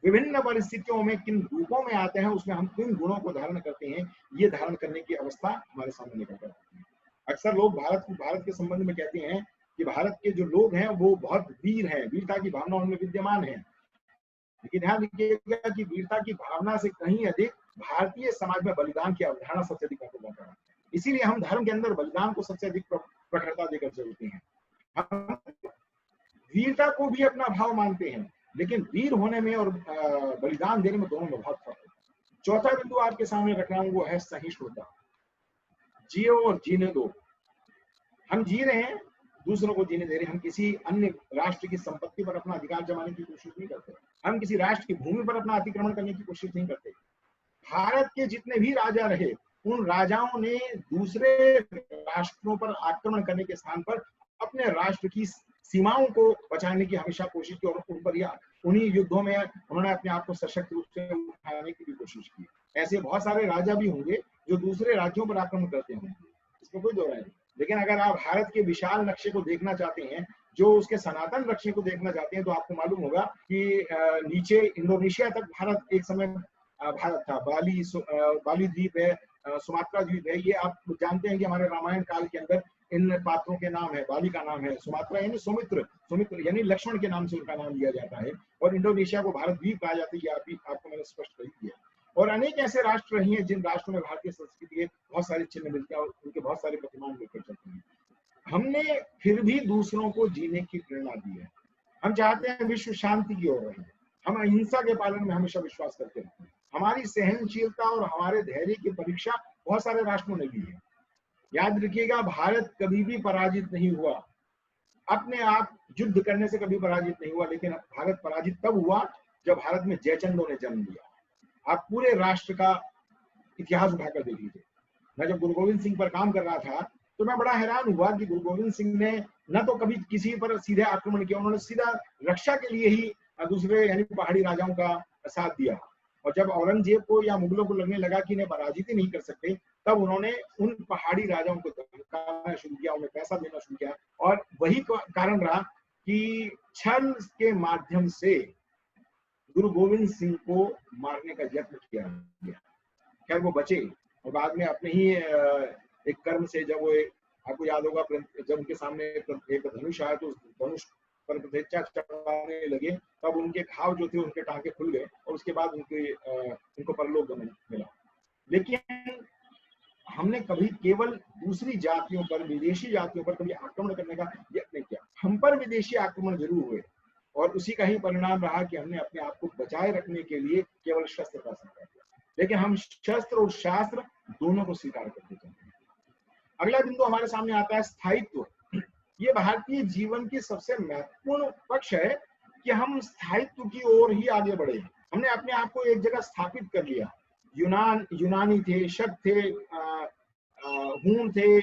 विभिन्न परिस्थितियों में किन रूपों में आते हैं, उसमें हम किन गुणों को धारण करते हैं, ये धारण करने की अवस्था हमारे सामने निकल कर आती है। अक्सर लोग भारत के संबंध में कहते हैं कि भारत के जो लोग हैं वो बहुत वीर हैं, वीरता की भावना उनमें विद्यमान है। लेकिन ध्यान रखिएगा कि वीरता की भावना से कहीं अधिक भारतीय समाज में बलिदान की अवधारणा सबसे अधिक महत्वपूर्ण है। इसीलिए हम धर्म के अंदर बलिदान को सबसे अधिक प्रखरता देकर चलते हैं। हम वीरता को भी अपना भाव मानते हैं, लेकिन वीर होने में और बलिदान देने में दोनों में बहुत फर्क है। चौथा बिंदु आपके सामने रख रहा हूं, वो है सहिष्णुता। जियो और जीने दो। हम जी रहे हैं, दूसरों को जीने दे रहे हैं। हम किसी अन्य राष्ट्र की संपत्ति पर अपना अधिकार जमाने की कोशिश नहीं करते। हम किसी राष्ट्र की भूमि पर अपना अतिक्रमण करने की कोशिश नहीं करते। भारत के जितने भी राजा रहे, उन राजाओं ने दूसरे राष्ट्रों पर आक्रमण करने के स्थान पर अपने राष्ट्र की सीमाओं को बचाने की हमेशा कोशिश की, और उन पर उन्हीं युद्धों में उन्होंने अपने आप को सशक्त रूप से उठाने की भी कोशिश की। ऐसे बहुत सारे राजा भी होंगे जो दूसरे राज्यों पर आक्रमण करते होंगे, इसमें कोई दो राय नहीं। लेकिन अगर आप भारत के विशाल नक्शे को देखना चाहते हैं, जो उसके सनातन नक्शे को देखना चाहते हैं, तो आपको मालूम होगा कि नीचे इंडोनेशिया तक भारत एक समय भारत था। बाली द्वीप है, सुमात्रा द्वीप है। ये आप जानते हैं कि हमारे रामायण काल के अंदर इन पात्रों के नाम है। बाली का नाम है, सुमात्रा यानी सुमित्र यानी लक्ष्मण के नाम से उनका नाम लिया जाता है, और इंडोनेशिया को भारत द्वीप कहा जाता है। ये आपको मैंने स्पष्ट कर दिया। और अनेक ऐसे राष्ट्र रही हैं जिन राष्ट्रों में भारतीय संस्कृति के बहुत सारे चिन्ह मिलते हैं और उनके बहुत सारे प्रतिमान लेकर चलते हैं। हमने फिर भी दूसरों को जीने की प्रेरणा दी है। हम चाहते हैं विश्व शांति की ओर रहे। हम अहिंसा के पालन में हमेशा विश्वास करते रहते हैं। हमारी सहनशीलता और हमारे धैर्य की परीक्षा बहुत सारे राष्ट्रों ने ली है। याद रखिएगा, भारत कभी भी पराजित नहीं हुआ। अपने आप युद्ध करने से कभी पराजित नहीं हुआ, लेकिन भारत पराजित तब हुआ जब भारत में जयचंदों ने जन्म लिया। आप पूरे राष्ट्र का इतिहास उठाकर देख लीजिए। मैं जब गुरु गोविंद सिंह पर काम कर रहा था तो मैं बड़ा हैरान हुआ कि गुरु गोविंद सिंह ने न तो कभी किसी पर सीधे आक्रमण किया, उन्होंने सीधा रक्षा के लिए ही दूसरे यानी पहाड़ी राजाओं का साथ दिया। और जब औरंगजेब को या मुगलों को लगने लगा कि इन्हें पराजित ही नहीं कर सकते, तब उन्होंने उन पहाड़ी राजाओं को धमकाना शुरू किया, उन्हें पैसा देना शुरू किया। और वही कारण रहा कि छल के माध्यम से गुरु गोविंद सिंह को मारने का यत्न किया गया। खैर वो बचे और बाद में अपने ही एक कर्म से, जब वो आपको याद होगा जब उनके सामने एक धनुष आया तो उस धनुष पर प्रतिष्ठा चढ़ाने लगे, तब उनके घाव जो थे उनके टांके खुल गए और उसके बाद उनको परलोक गमन मिला। लेकिन हमने कभी केवल दूसरी जातियों पर, विदेशी जातियों पर कभी आक्रमण करने का यत्न नहीं किया। हम पर विदेशी आक्रमण जरूर हुए और उसी का ही परिणाम रहा कि हमने अपने आप को बचाए रखने के लिए केवल शस्त्र का स्वीकार किया, लेकिन हम शस्त्र और शास्त्र दोनों को स्वीकार करते चलते हैं। अगला बिंदु हमारे सामने आता है स्थायित्व। ये भारतीय जीवन की सबसे महत्वपूर्ण पक्ष है कि हम स्थायित्व की ओर ही आगे बढ़े। हमने अपने आप को एक जगह स्थापित कर लिया। यूनानी थे, शक थे, हूण थे,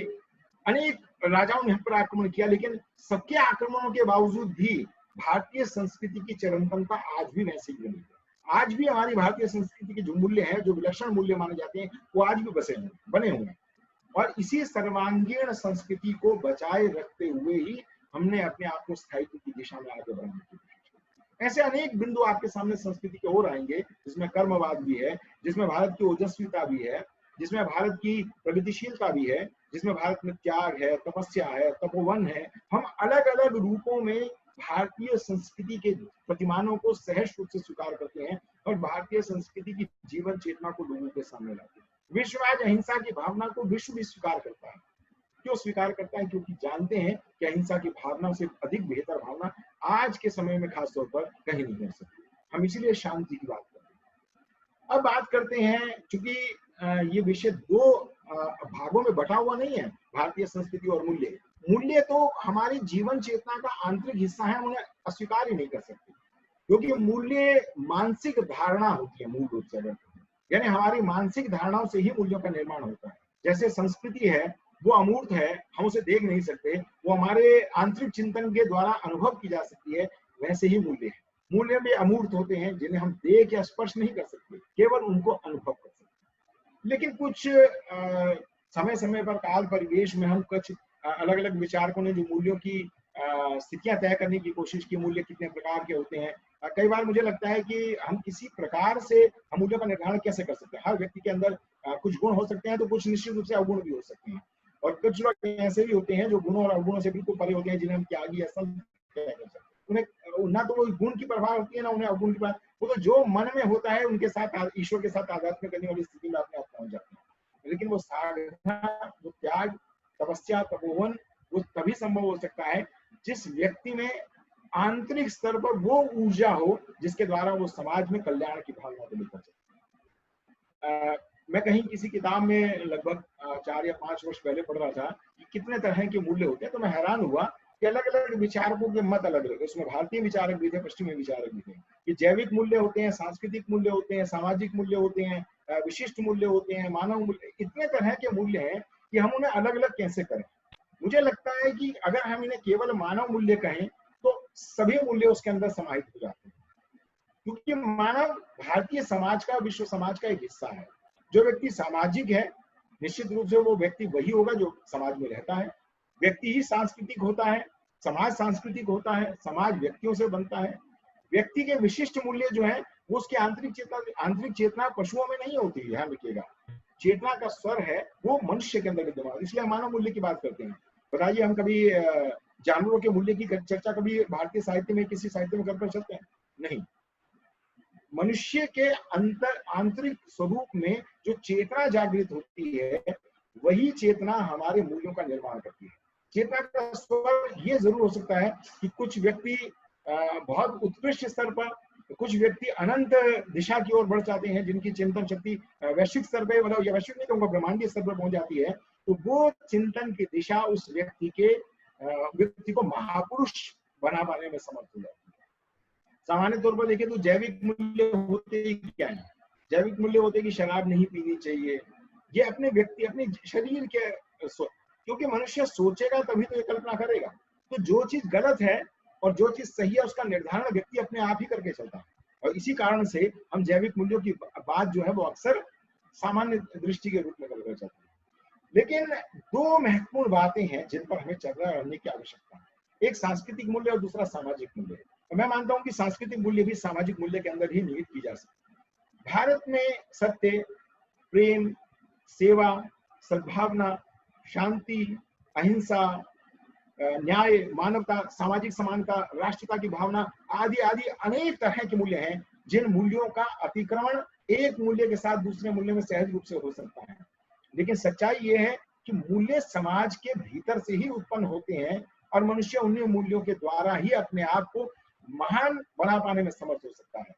अनेक राजाओं ने हम पर आक्रमण किया, लेकिन सबके आक्रमणों के बावजूद भी भारतीय संस्कृति की चरमपंथा आज भी वैसे ही बनी है। आज भी हमारी भारतीय संस्कृति के जो मूल्य हैं, जो विलक्षण मूल्य माने जाते हैं, वो आज भी बने हुए हैं। और इसी सर्वांगीण संस्कृति को बचाए रखते हुए ही हमने अपने आप को स्थायित्व की दिशा में आगे बढ़ाने की कोशिश की। ऐसे अनेक बिंदु आपके सामने संस्कृति के और आएंगे, जिसमें कर्मवाद भी है, जिसमें भारत की ओजस्विता भी है, जिसमें भारत की प्रगतिशीलता भी है, जिसमें भारत में त्याग है, तपस्या है, तपोवन है। हम अलग अलग रूपों में भारतीय संस्कृति के प्रतिमानों को सहज रूप से स्वीकार करते हैं और भारतीय संस्कृति की जीवन चेतना को लोगों के सामने लाते हैं। विश्व आज अहिंसा की भावना को विश्व भी स्वीकार करता है। क्यों स्वीकार करता है? क्योंकि जानते हैं कि अहिंसा की भावना से अधिक बेहतर भावना आज के समय में खासतौर पर कहीं नहीं हो सकती। हम इसीलिए शांति की बात करते हैं। अब बात करते हैं, चूंकि ये विषय दो भागों में बटा हुआ नहीं है, भारतीय संस्कृति और मूल्य। मूल्य तो हमारी जीवन चेतना का आंतरिक हिस्सा है, उन्हें अस्वीकार ही नहीं कर सकते, क्योंकि मूल्य मानसिक धारणा होती है मूल रूप से। यानी हमारी मानसिक धारणाओं से ही मूल्यों का निर्माण होता है। जैसे संस्कृति है, वो अमूर्त है, हम उसे देख नहीं सकते, वो हमारे आंतरिक चिंतन के द्वारा अनुभव की जा सकती है, वैसे ही मूल्य है। मूल्य भी अमूर्त होते हैं, जिन्हें हम देख या स्पर्श नहीं कर सकते, केवल उनको अनुभव कर सकते हैं। लेकिन कुछ समय समय पर काल परिवेश में हम कुछ अलग अलग विचारकों ने जो मूल्यों की स्थितियां तय करने की कोशिश की, मूल्य कितने प्रकार के होते हैं। कई बार मुझे लगता है कि हम किसी प्रकार से हम मूल्यों का निर्धारण कैसे कर सकते हैं। हर व्यक्ति के अंदर कुछ गुण हो सकते हैं, तो कुछ निश्चित रूप से अवगुण भी हो सकते हैं, और कुछ लोग ऐसे भी होते हैं जो गुणों और अवगुणों से बिल्कुल परे होते हैं, जिन्हें हम त्यागी या संत कह सकते हैं। उन्हें ना तो वो गुण की प्रभाव होती है, ना उन्हें अवगुण की प्रभाव। वो तो जो मन में होता है उनके साथ, ईश्वर के साथ आध्यात्म करने वाली स्थिति में अपने आप पहुंच जाते हैं। लेकिन वो साधना, वो त्याग, तपस्या, तपोवन, वो तभी संभव हो सकता है जिस व्यक्ति में आंतरिक स्तर पर वो ऊर्जा हो जिसके द्वारा वो समाज में कल्याण की भावना को लेकर चले। मैं कहीं किसी किताब में लगभग 4 या 5 वर्ष पहले पढ़ रहा था कि कितने तरह के मूल्य होते हैं, तो मैं हैरान हुआ कि अलग अलग विचारकों के मत अलग अलग। उसमें भारतीय विचारक भी थे, पश्चिमी विचारक भी थे। कि जैविक मूल्य होते हैं, सांस्कृतिक मूल्य होते हैं, सामाजिक मूल्य होते हैं, विशिष्ट मूल्य होते हैं, मानव मूल्य। इतने तरह के मूल्य हैं कि हम उन्हें अलग अलग कैसे करें। मुझे लगता है कि अगर हम इन्हें केवल मानव मूल्य कहें तो सभी मूल्य उसके अंदर समाहित हो जाते हैं, क्योंकि मानव भारतीय समाज का, विश्व समाज का एक हिस्सा है। जो व्यक्ति सामाजिक है, निश्चित रूप से वो व्यक्ति वही होगा जो समाज में रहता है। व्यक्ति ही सांस्कृतिक होता है, समाज सांस्कृतिक होता है, समाज व्यक्तियों से बनता है। व्यक्ति के विशिष्ट मूल्य जो है वो उसकी आंतरिक चेतना पशुओं में नहीं होती। ध्यान रखिएगा, चेतना का स्वर है वो मनुष्य के अंदर विद्यमान। इसलिए हम मानव मूल्य की बात करते हैं। बताइए, हम कभी जानवरों के मूल्य की चर्चा कभी भारतीय साहित्य में, किसी साहित्य में कर सकते हैं? नहीं। मनुष्य के आंतरिक स्वरूप में जो चेतना जागृत होती है, वही चेतना हमारे मूल्यों का निर्माण करती है। चेतना का स्वर ये जरूर हो सकता है कि कुछ व्यक्ति बहुत उत्कृष्ट स्तर पर, कुछ व्यक्ति अनंत दिशा की ओर बढ़ जाते हैं, जिनकी चिंतन शक्ति वैश्विक स्तर पर, मतलब या वैश्विक नहीं कहूंगा, ब्रह्मांडीय स्तर पर पहुंच जाती है। तो वो चिंतन की दिशा उस व्यक्ति के व्यक्ति को महापुरुष बना पाने में समर्थ हो जाती है। सामान्य तौर पर देखें तो जैविक मूल्य होते ही क्या है? जैविक मूल्य होते कि शराब नहीं पीनी चाहिए, ये अपने व्यक्ति अपने शरीर के क्योंकि मनुष्य सोचेगा तभी तो ये कल्पना करेगा। तो जो चीज गलत है और जो चीज सही है उसका निर्धारण व्यक्ति अपने आप ही करके चलता है। और इसी कारण से हम जैविक मूल्यों की बात जो है वो अक्सर सामान्य दृष्टि के रूप में कर जाते हैं। लेकिन दो महत्वपूर्ण बातें हैं जिन पर हमें चर्चा करने की आवश्यकता है, एक सांस्कृतिक मूल्य और दूसरा सामाजिक मूल्य। तो मैं मानता हूं कि सांस्कृतिक मूल्य भी सामाजिक मूल्य के अंदर ही निहित की जा सकती है। भारत में सत्य, प्रेम, सेवा, सद्भावना, शांति, अहिंसा, न्याय, मानवता, सामाजिक समानता, राष्ट्रता की भावना आदि आदि अनेक तरह के मूल्य हैं जिन मूल्यों का अतिक्रमण एक मूल्य के साथ दूसरे मूल्य में सहज रूप से हो सकता है। लेकिन सच्चाई ये है कि मूल्य समाज के भीतर से ही उत्पन्न होते हैं और मनुष्य उन्हीं मूल्यों के द्वारा ही अपने आप को महान बना पाने में समर्थ हो सकता है।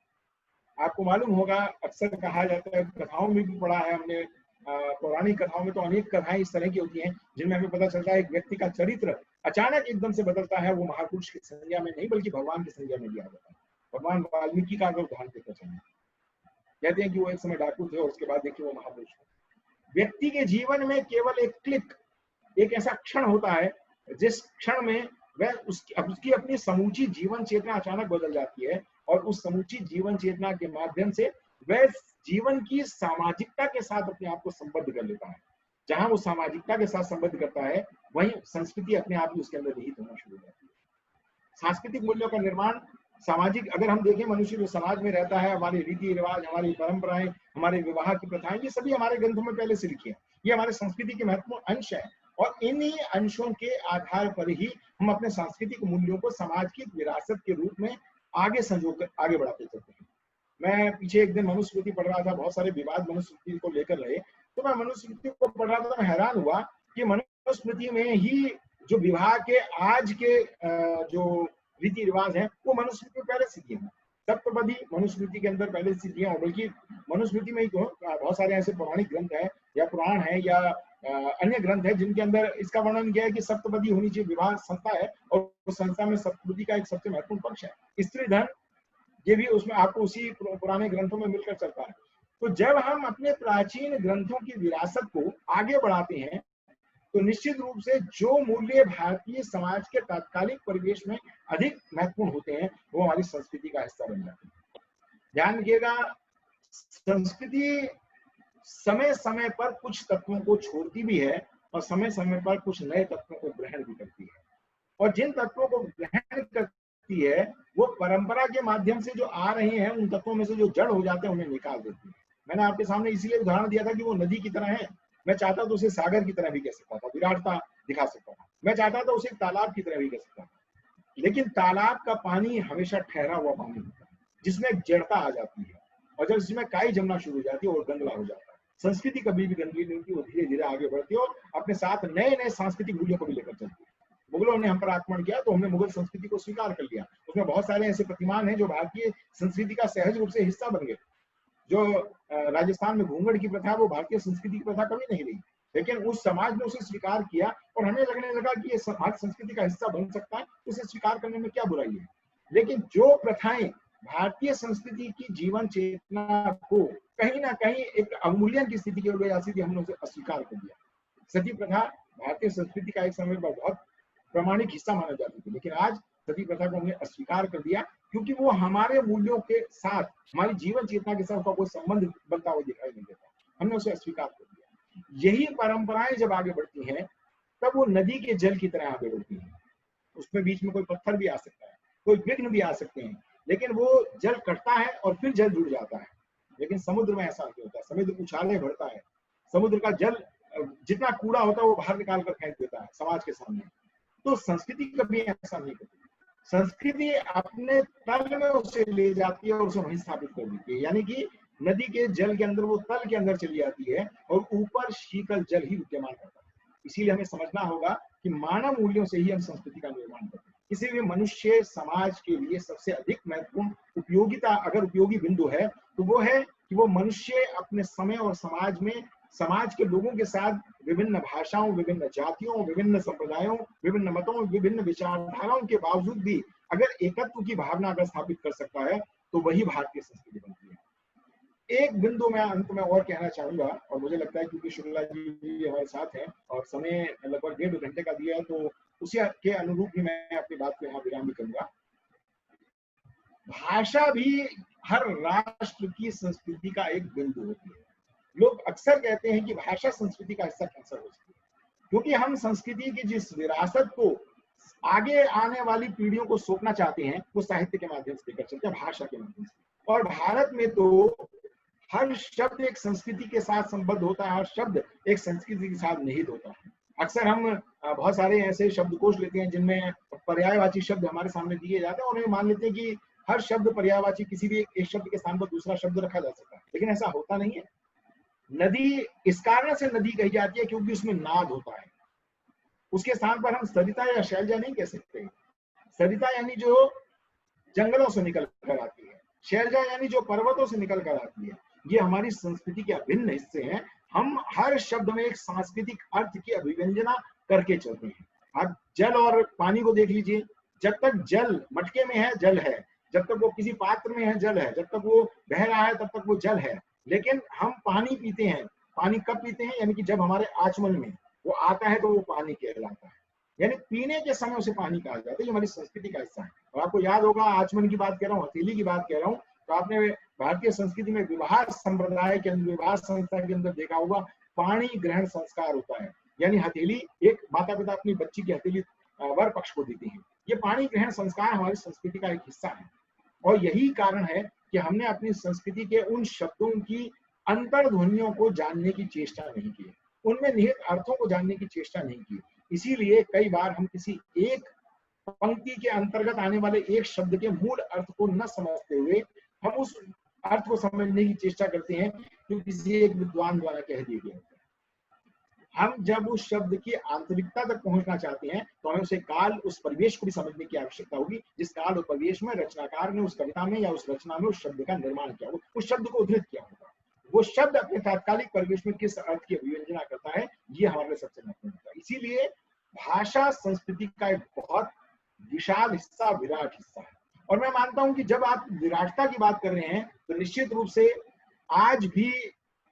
आपको मालूम होगा, अक्सर कहा जाता है, कथाओं में भी पढ़ा है हमने, पौराणिक कथाओं में तो अनेक कथाएं इस तरह की होती हैं जिनमें हमें पता चलता है एक व्यक्ति का चरित्र अचानक एकदम से बदलता है। वो महापुरुष की संज्ञा में नहीं बल्कि भगवान की संज्ञा में लिया जाता है। भगवान वाल्मीकि का अगर उदाहरण देखना चाहिए, कहते हैं कि वो एक समय डाकू थे और उसके बाद देखिए वो महापुरुष थे। व्यक्ति के जीवन में केवल एक क्लिक, एक ऐसा क्षण होता है जिस क्षण में वह उसकी अपनी समूची जीवन चेतना अचानक बदल जाती है और उस समूची जीवन चेतना के माध्यम से वह जीवन की सामाजिकता के साथ अपने आप को संबद्ध कर लेता है। जहां वो सामाजिकता के साथ संबद्ध करता है वहीं संस्कृति अपने आप ही उसके अंदर निहित होना शुरू हो जाती है। सांस्कृतिक मूल्यों का निर्माण सामाजिक, अगर हम देखें मनुष्य जो समाज में रहता है, हमारे रीति रिवाज, हमारी परंपराएं, हमारे विवाह की प्रथाएं, ये सभी हमारे ग्रंथों में पहले से लिखी है। ये हमारे संस्कृति के महत्वपूर्ण अंश है और इन्हीं अंशों के आधार पर ही हम अपने सांस्कृतिक मूल्यों को समाज की विरासत के रूप में आगे संजोकर आगे बढ़ाते चलते हैं। मैं पीछे एक दिन मनुस्मृति पढ़ रहा था, बहुत सारे विवाद मनुस्मृति को लेकर रहे, तो मैं मनुस्मृति को पढ़ रहा था, मैं हैरान हुआ कि मनुस्मृति में ही जो विवाह के आज के जो रीति रिवाज है वो मनुस्मृति में पहले से दिए हैं। सप्तपदी मनुस्मृति के अंदर पहले से दिए हैं, और बल्कि मनुस्मृति में ही बहुत सारे ऐसे पौराणिक ग्रंथ है या पुराण है या अन्य ग्रंथ है जिनके अंदर इसका वर्णन किया है कि सप्तपदी होनी चाहिए, विवाह संस्था है और उस संस्था में सप्तपदी का एक सबसे महत्वपूर्ण पक्ष है। स्त्री धन, ये भी उसमें आपको उसी पुराने ग्रंथों में मिलकर चलता है। तो जब हम अपने प्राचीन ग्रंथों की विरासत को आगे बढ़ाते हैं तो निश्चित रूप से जो मूल्य भारतीय समाज के तात्कालिक परिवेश में अधिक महत्वपूर्ण होते हैं वो हमारी संस्कृति का हिस्सा बन जाते हैं। ध्यान रखिएगा, संस्कृति समय समय पर कुछ तत्वों को छोड़ती भी है और समय समय पर कुछ नए तत्वों को ग्रहण भी करती है, और जिन तत्वों को ग्रहण करती है वो परंपरा के माध्यम से जो आ रहे हैं उन तत्वों में से जो जड़ हो जाते हैं उन्हें निकाल देती है। मैंने आपके सामने इसीलिए उदाहरण दिया था कि वो नदी की तरह है। मैं चाहता तो उसे सागर की तरह भी कह सकता था, विराटता दिखा सकता था। मैं चाहता था उसे तालाब की तरह भी कह सकता था, लेकिन तालाब का पानी हमेशा ठहरा हुआ पानी होता है जिसमें जड़ता आ जाती है, और जब इसमें काई जमना शुरू हो जाती है और गंदला हो जाता है। संस्कृति कभी भी गंदली नहीं होती, वो धीरे धीरे आगे बढ़ती है और अपने साथ नए नए सांस्कृतिक मूल्यों को भी लेकर चलती है। मुगलों ने हम पर आक्रमण किया तो हमने मुगल संस्कृति को स्वीकार कर लिया। उसमें बहुत सारे ऐसे प्रतिमान हैं जो भारतीय संस्कृति का सहज रूप से हिस्सा बन गए। जो राजस्थान में घूंघट की प्रथा वो भारतीय संस्कृति की प्रथा कभी नहीं रही, लेकिन उस समाज ने उसे स्वीकार किया और हमें लगने लगा कि ये समाज संस्कृति का हिस्सा बन सकता है, उसे स्वीकार करने में क्या बुराई है। लेकिन जो प्रथाएं भारतीय संस्कृति की जीवन चेतना को कहीं ना कहीं एक अवमूल्यन की स्थिति की ओर ले जाती थी, हमने उसे अस्वीकार कर दिया। सती प्रथा भारतीय संस्कृति का एक समय पर बहुत प्रामाणिक हिस्सा माना जाती थी, लेकिन आज सती प्रथा को हमने अस्वीकार कर दिया क्योंकि वो हमारे मूल्यों के साथ, हमारी जीवन चेतना के साथ कोई संबंध बनता हुआ दिखाई नहीं देता, हमने उसे अस्वीकार कर दिया। यही परंपराएं जब आगे बढ़ती हैं तब वो नदी के जल की तरह आगे बढ़ती हैं। उसमें बीच में कोई पत्थर भी आ सकता है, कोई विघ्न भी आ सकते हैं, लेकिन वो जल कटता है और फिर जल जुड़ जाता है। लेकिन समुद्र में ऐसा नहीं होता, समुद्र उछाले भरता है, समुद्र का जल जितना कूड़ा होता है वो बाहर निकाल कर फेंक देता है समाज के सामने। तो संस्कृति कभी ऐसा नहीं करती, संस्कृति अपने तल में उसे ले जाती है और उसे वहीं स्थापित कर देती है, यानी कि नदी के जल के अंदर वो तल के अंदर चली जाती है और ऊपर शीतल जल ही विद्यमान करता है। इसीलिए हमें समझना होगा कि मानव मूल्यों से ही हम संस्कृति का निर्माण करते हैं। इसीलिए मनुष्य समाज के लिए सबसे अधिक महत्वपूर्ण उपयोगिता, अगर उपयोगी बिंदु है तो वो है कि वो मनुष्य अपने समय और समाज में समाज के लोगों के साथ विभिन्न भाषाओं, विभिन्न जातियों, विभिन्न संप्रदायों, विभिन्न मतों, विभिन्न विचारधाराओं के बावजूद भी अगर एकत्व की भावना अगर स्थापित कर सकता है तो वही भारतीय संस्कृति बनती है। एक बिंदु मैं अंत में और कहना चाहूंगा, और मुझे लगता है क्योंकि शुक्ला जी हमारे साथ हैं और समय लगभग 1.5 घंटे का दिया है, तो उसी के अनुरूप ही मैं अपनी बात को यहाँ विराम भी करूंगा। भाषा भी हर राष्ट्र की संस्कृति का एक बिंदु होती है। लोग अक्सर कहते हैं कि भाषा संस्कृति का हिस्सा कैसे हो सकती है, क्योंकि हम संस्कृति की जिस विरासत को आगे आने वाली पीढ़ियों को सौंपना चाहते हैं वो साहित्य के माध्यम से कर सकते हैं, भाषा के माध्यम से। और भारत में तो हर शब्द एक संस्कृति के साथ संबद्ध होता है, हर शब्द एक संस्कृति के साथ निहित होता है। अक्सर हम बहुत सारे ऐसे शब्दकोश लेते हैं जिनमें पर्यायवाची शब्द हमारे सामने दिए जाते हैं और हम मान लेते हैं कि हर शब्द पर्यायवाची किसी भी एक शब्द के स्थान पर दूसरा शब्द रखा जा सकता है, लेकिन ऐसा होता नहीं है। नदी इस कारण से नदी कही जाती है क्योंकि उसमें नाद होता है। उसके स्थान पर हम सरिता या शैलजा नहीं कह सकते। सरिता यानी जो जंगलों से निकल कर आती है, शैलजा यानी जो पर्वतों से निकल कर आती है। ये हमारी संस्कृति के अभिन्न हिस्से हैं। हम हर शब्द में एक सांस्कृतिक अर्थ की अभिव्यंजना करके चलते हैं। आप जल और पानी को देख लीजिए, जब तक जल मटके में है जल है, जब तक वो किसी पात्र में है जल है, जब तक वो बह रहा है तब तक वो जल है। लेकिन हम पानी पीते हैं, पानी कब पीते हैं? यानी कि जब हमारे आचमन में वो आता है तो वो पानी कहलाता है, यानी पीने के समय उसे पानी कहा जाता है। ये हमारी संस्कृति का हिस्सा है। और आपको याद होगा, आचमन की बात कर रहा हूँ, हथेली की बात कर रहा हूँ, तो आपने भारतीय संस्कृति में विवाह संप्रदाय के अंदर, विवाह संस्था के अंदर देखा होगा पाणी ग्रहण संस्कार होता है। यानी हथेली, एक माता पिता अपनी बच्ची की हथेली वर पक्ष को देते हैं। ये पाणी ग्रहण संस्कार हमारी संस्कृति का एक हिस्सा है। और यही कारण है कि हमने अपनी संस्कृति के उन शब्दों की अंतर्ध्वनियों को जानने की चेष्टा नहीं की, उनमें निहित अर्थों को जानने की चेष्टा नहीं की। इसीलिए कई बार हम किसी एक पंक्ति के अंतर्गत आने वाले एक शब्द के मूल अर्थ को न समझते हुए हम उस अर्थ को समझने की चेष्टा करते हैं जो किसी एक विद्वान द्वारा कह दिए गए। हम जब उस शब्द की आंतरिकता तक पहुंचना चाहते हैं तो हमें उसे काल, उस परिवेश को भी समझने की आवश्यकता होगी, जिस काल और परिवेश में रचनाकार ने उस कविता में या उस रचना में उस शब्द का निर्माण किया, उस शब्द को उद्धृत किया होगा। वो शब्द अपने तात्कालिक परिवेश में किस अर्थ की अभिव्यंजना करता है, ये हमारे लिए सबसे महत्वपूर्ण होता है। इसीलिए भाषा संस्कृति का एक बहुत विशाल हिस्सा, विराट हिस्सा है। और मैं मानता हूं कि जब आप विराटता की बात कर रहे हैं तो निश्चित रूप से आज भी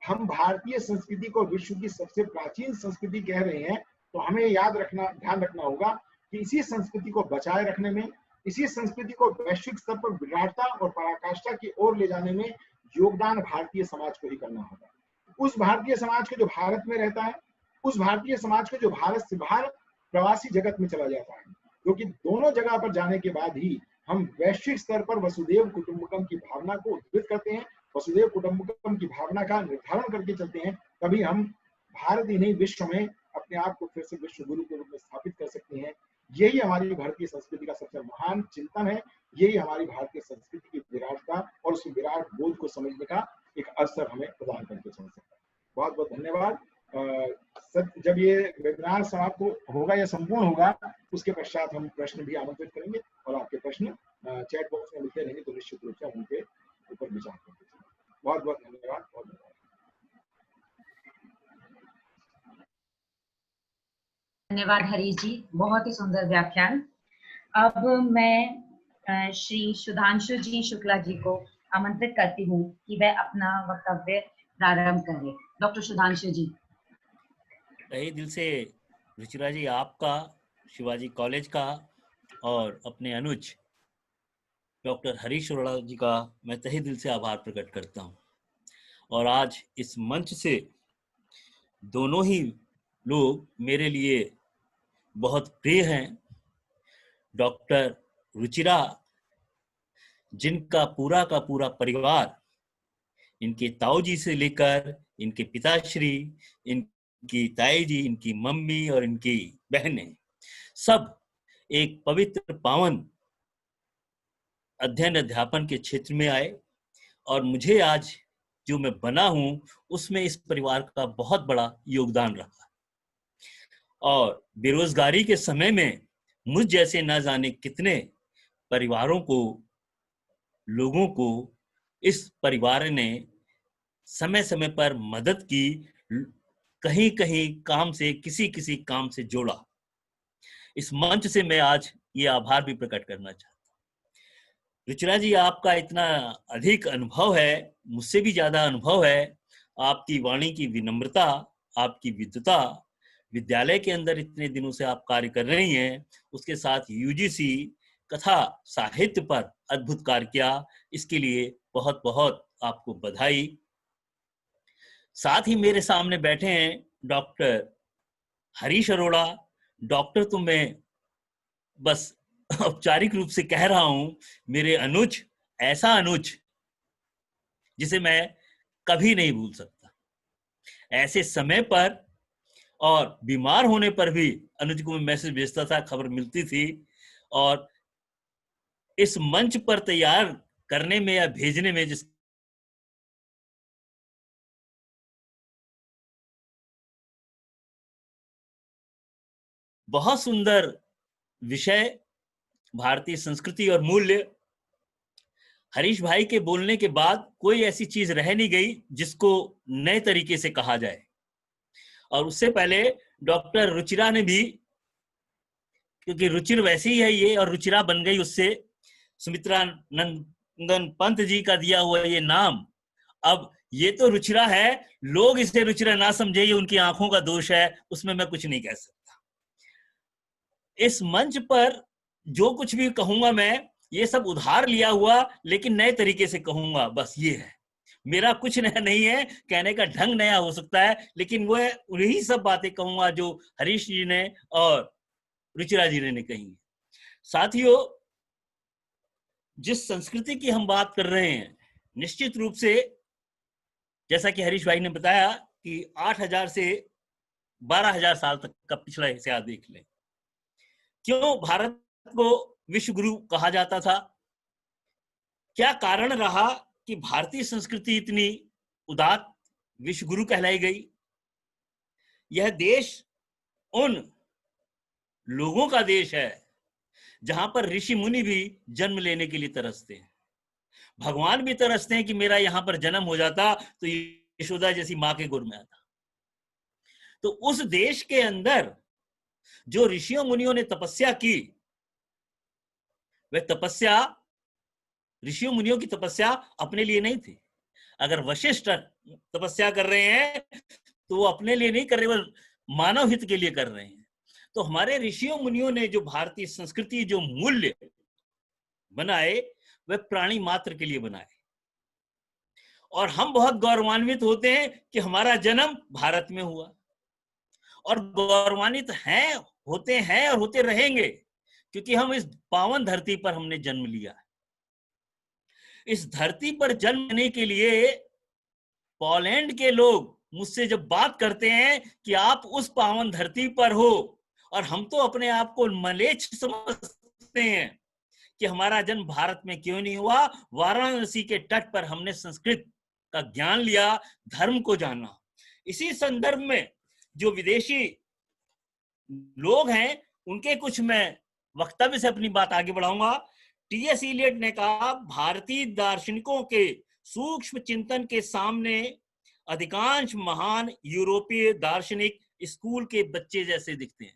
हम भारतीय संस्कृति को विश्व की सबसे प्राचीन संस्कृति कह रहे हैं, तो हमें याद रखना, ध्यान रखना होगा कि इसी संस्कृति को बचाए रखने में, इसी संस्कृति को वैश्विक स्तर पर विराटता और पराकाष्ठा की ओर ले जाने में योगदान भारतीय समाज को ही करना होगा। उस भारतीय समाज को जो भारत में रहता है, उस भारतीय समाज को जो भारत से बाहर प्रवासी जगत में चला जाता है, क्योंकि दोनों जगह पर जाने के बाद ही हम वैश्विक स्तर पर वसुदेव कुटुंबकम की भावना को उद्धृत करते हैं, वसुदेव कुटुंबकम की भावना का निर्धारण करके चलते हैं। तभी हम भारत ही नहीं, विश्व में अपने आप को फिर से विश्व गुरु के रूप में स्थापित कर सकते हैं। यही हमारी भारतीय संस्कृति का सबसे महान चिंतन है। यही हमारी भारतीय संस्कृति की विराटता और उस विराट बोध को समझने का एक अवसर हमें प्रदान करके चल सकता है। बहुत बहुत धन्यवाद। जब ये वेबिनार समाप्त होगा या संपूर्ण होगा, उसके पश्चात हम प्रश्न भी आमंत्रित करेंगे और आपके प्रश्न चैट बॉक्स में मिलते रहेंगे, तो निश्चित रूप से हम उनके ऊपर विचार करेंगे। बहुत बहुत धन्यवाद। बहुत धन्यवाद हरीश जी, बहुत ही सुंदर व्याख्यान। अब मैं श्री सुधांशु जी शुक्ला जी को आमंत्रित करती हूँ कि वह अपना वक्तव्य प्रारंभ करें। डॉक्टर सुधांशु जी। तहे दिल से रुचिरा जी, आपका, शिवाजी कॉलेज का और अपने अनुज डॉक्टर हरीश अरोड़ा जी का मैं तहे दिल से आभार प्रकट करता हूँ। और आज इस मंच से दोनों ही लोग मेरे लिए बहुत प्रिय हैं। डॉक्टर रुचिरा, जिनका पूरा का पूरा परिवार, इनके ताऊ जी से लेकर इनके पिताश्री, इनकी ताई जी, इनकी मम्मी और इनकी बहनें, सब एक पवित्र पावन अध्ययन अध्यापन के क्षेत्र में आए। और मुझे आज जो मैं बना हूं उसमें इस परिवार का बहुत बड़ा योगदान रहा। और बेरोजगारी के समय में मुझ जैसे न जाने कितने परिवारों को, लोगों को इस परिवार ने समय समय पर मदद की, कहीं कहीं काम से, किसी किसी काम से जोड़ा। इस मंच से मैं आज ये आभार भी प्रकट करना चाहता हूँ। रुचिरा जी, आपका इतना अधिक अनुभव है, मुझसे भी ज्यादा अनुभव है। आपकी वाणी की विनम्रता, आपकी विद्वता, विद्यालय के अंदर इतने दिनों से आप कार्य कर रही हैं, उसके साथ यूजीसी कथा साहित्य पर अद्भुत कार्य किया, इसके लिए बहुत बहुत आपको बधाई। साथ ही मेरे सामने बैठे हैं डॉक्टर हरीश अरोड़ा। डॉक्टर तो मैं बस औपचारिक रूप से कह रहा हूं, मेरे अनुज, ऐसा अनुज जिसे मैं कभी नहीं भूल सकता। ऐसे समय पर और बीमार होने पर भी अनुज को मैं मैसेज भेजता था, खबर मिलती थी। और इस मंच पर तैयार करने में या भेजने में जिस बहुत सुंदर विषय, भारतीय संस्कृति और मूल्य। हरीश भाई के बोलने के बाद कोई ऐसी चीज रह नहीं गई जिसको नए तरीके से कहा जाए। और उससे पहले डॉक्टर रुचिरा ने भी, क्योंकि रुचिर वैसे ही है ये, और रुचिरा बन गई उससे, सुमित्रा नंदन पंत जी का दिया हुआ ये नाम, अब ये तो रुचिरा है। लोग इसे रुचिरा ना समझे, ये उनकी आंखों का दोष है, उसमें मैं कुछ नहीं कह सकता। इस मंच पर जो कुछ भी कहूंगा मैं, ये सब उधार लिया हुआ, लेकिन नए तरीके से कहूंगा, बस ये है। मेरा कुछ नया नहीं है, कहने का ढंग नया हो सकता है, लेकिन वो वही सब बातें कहूंगा जो हरीश जी ने और रुचिरा जी ने कही। साथियों, जिस संस्कृति की हम बात कर रहे हैं, निश्चित रूप से जैसा कि हरीश भाई ने बताया कि 8000 से 12000 साल तक का पिछला इतिहास देख लें। क्यों भारत को विश्व गुरु कहा जाता था? क्या कारण रहा कि भारतीय संस्कृति इतनी उदात्त विश्व गुरु कहलाई गई? यह देश उन लोगों का देश है जहां पर ऋषि मुनि भी जन्म लेने के लिए तरसते हैं। भगवान भी तरसते हैं कि मेरा यहां पर जन्म हो जाता तो यशोदा जैसी मां के गुण में आता। तो उस देश के अंदर जो ऋषियों मुनियों ने तपस्या की, वह तपस्या, ऋषियों मुनियों की तपस्या अपने लिए नहीं थी। अगर वशिष्ठ तपस्या कर रहे हैं तो वो अपने लिए नहीं कर रहे, वो मानव हित के लिए कर रहे हैं। तो हमारे ऋषियों मुनियों ने जो भारतीय संस्कृति, जो मूल्य बनाए, वह प्राणी मात्र के लिए बनाए। और हम बहुत गौरवान्वित होते हैं कि हमारा जन्म भारत में हुआ, और गौरवान्वित हैं, होते हैं और होते रहेंगे, क्योंकि हम इस पावन धरती पर हमने जन्म लिया। इस धरती पर जन्म लेने के लिए पोलैंड के लोग मुझसे जब बात करते हैं कि आप उस पावन धरती पर हो, और हम तो अपने आप को मलेच्छ समझते हैं कि हमारा जन्म भारत में क्यों नहीं हुआ। वाराणसी के तट पर हमने संस्कृत का ज्ञान लिया, धर्म को जाना। इसी संदर्भ में जो विदेशी लोग हैं, उनके कुछ मैं वक्तव्य से अपनी बात आगे बढ़ाऊंगा। टी.एस. इलियट ने कहा, भारतीय दार्शनिकों के सूक्ष्म चिंतन के सामने अधिकांश महान यूरोपीय दार्शनिक स्कूल के बच्चे जैसे दिखते हैं।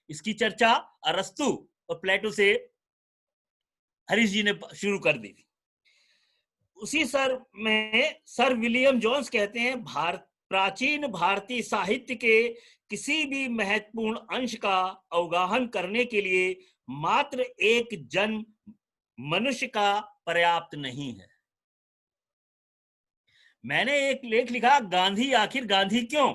इसकी चर्चा अरस्तु और प्लेटो से हरीश जी ने शुरू कर दी। उसी सर विलियम जोन्स कहते हैं, प्राचीन भारतीय साहित्य के किसी भी महत्वपूर्ण अंश का अवगाहन करने के लिए मात्र एक जन्म मनुष्य का पर्याप्त नहीं है। मैंने एक लेख लिखा, गांधी आखिर गांधी क्यों?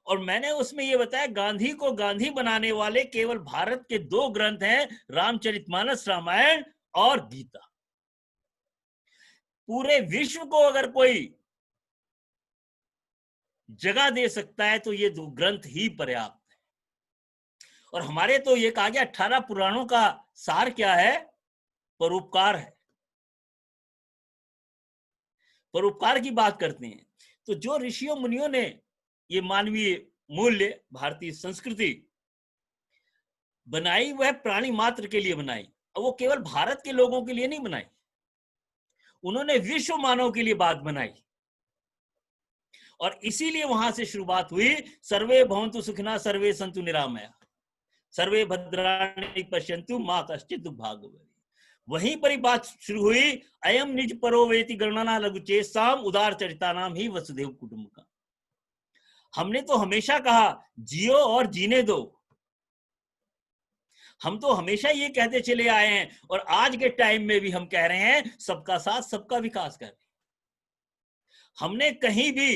और मैंने उसमें यह बताया, गांधी को गांधी बनाने वाले केवल भारत के 2 ग्रंथ हैं, रामचरितमानस रामायण और गीता। पूरे विश्व को अगर कोई जगह दे सकता है तो ये 2 ग्रंथ ही पर्याप्त है। और हमारे तो ये कहा गया 18 पुराणों का सार क्या है? परोपकार है। परोपकार की बात करते हैं। तो जो ऋषियों मुनियों ने ये मानवीय मूल्य, भारतीय संस्कृति बनाई, वह प्राणी मात्र के लिए बनाई, और वो केवल भारत के लोगों के लिए नहीं बनाई, उन्होंने विश्व मानव के लिए बात बनाई। और इसीलिए वहां से शुरुआत हुई, सर्वे भवन्तु सुखिनः सर्वे सन्तु निरामया सर्वे भद्राणि पश्यन्तु मा कश्चित् दुर्भाग्यवत्। वहीं पर ही बात शुरू हुई, अयम निज परो वेति गणना लघुचेताम उदार चरितानाम ही वसुधैव कुटुंबकम। हमने तो हमेशा कहा जियो और जीने दो, हम तो हमेशा ये कहते चले आए हैं और आज के टाइम में भी हम कह रहे हैं सबका साथ सबका विकास करें। हमने कहीं भी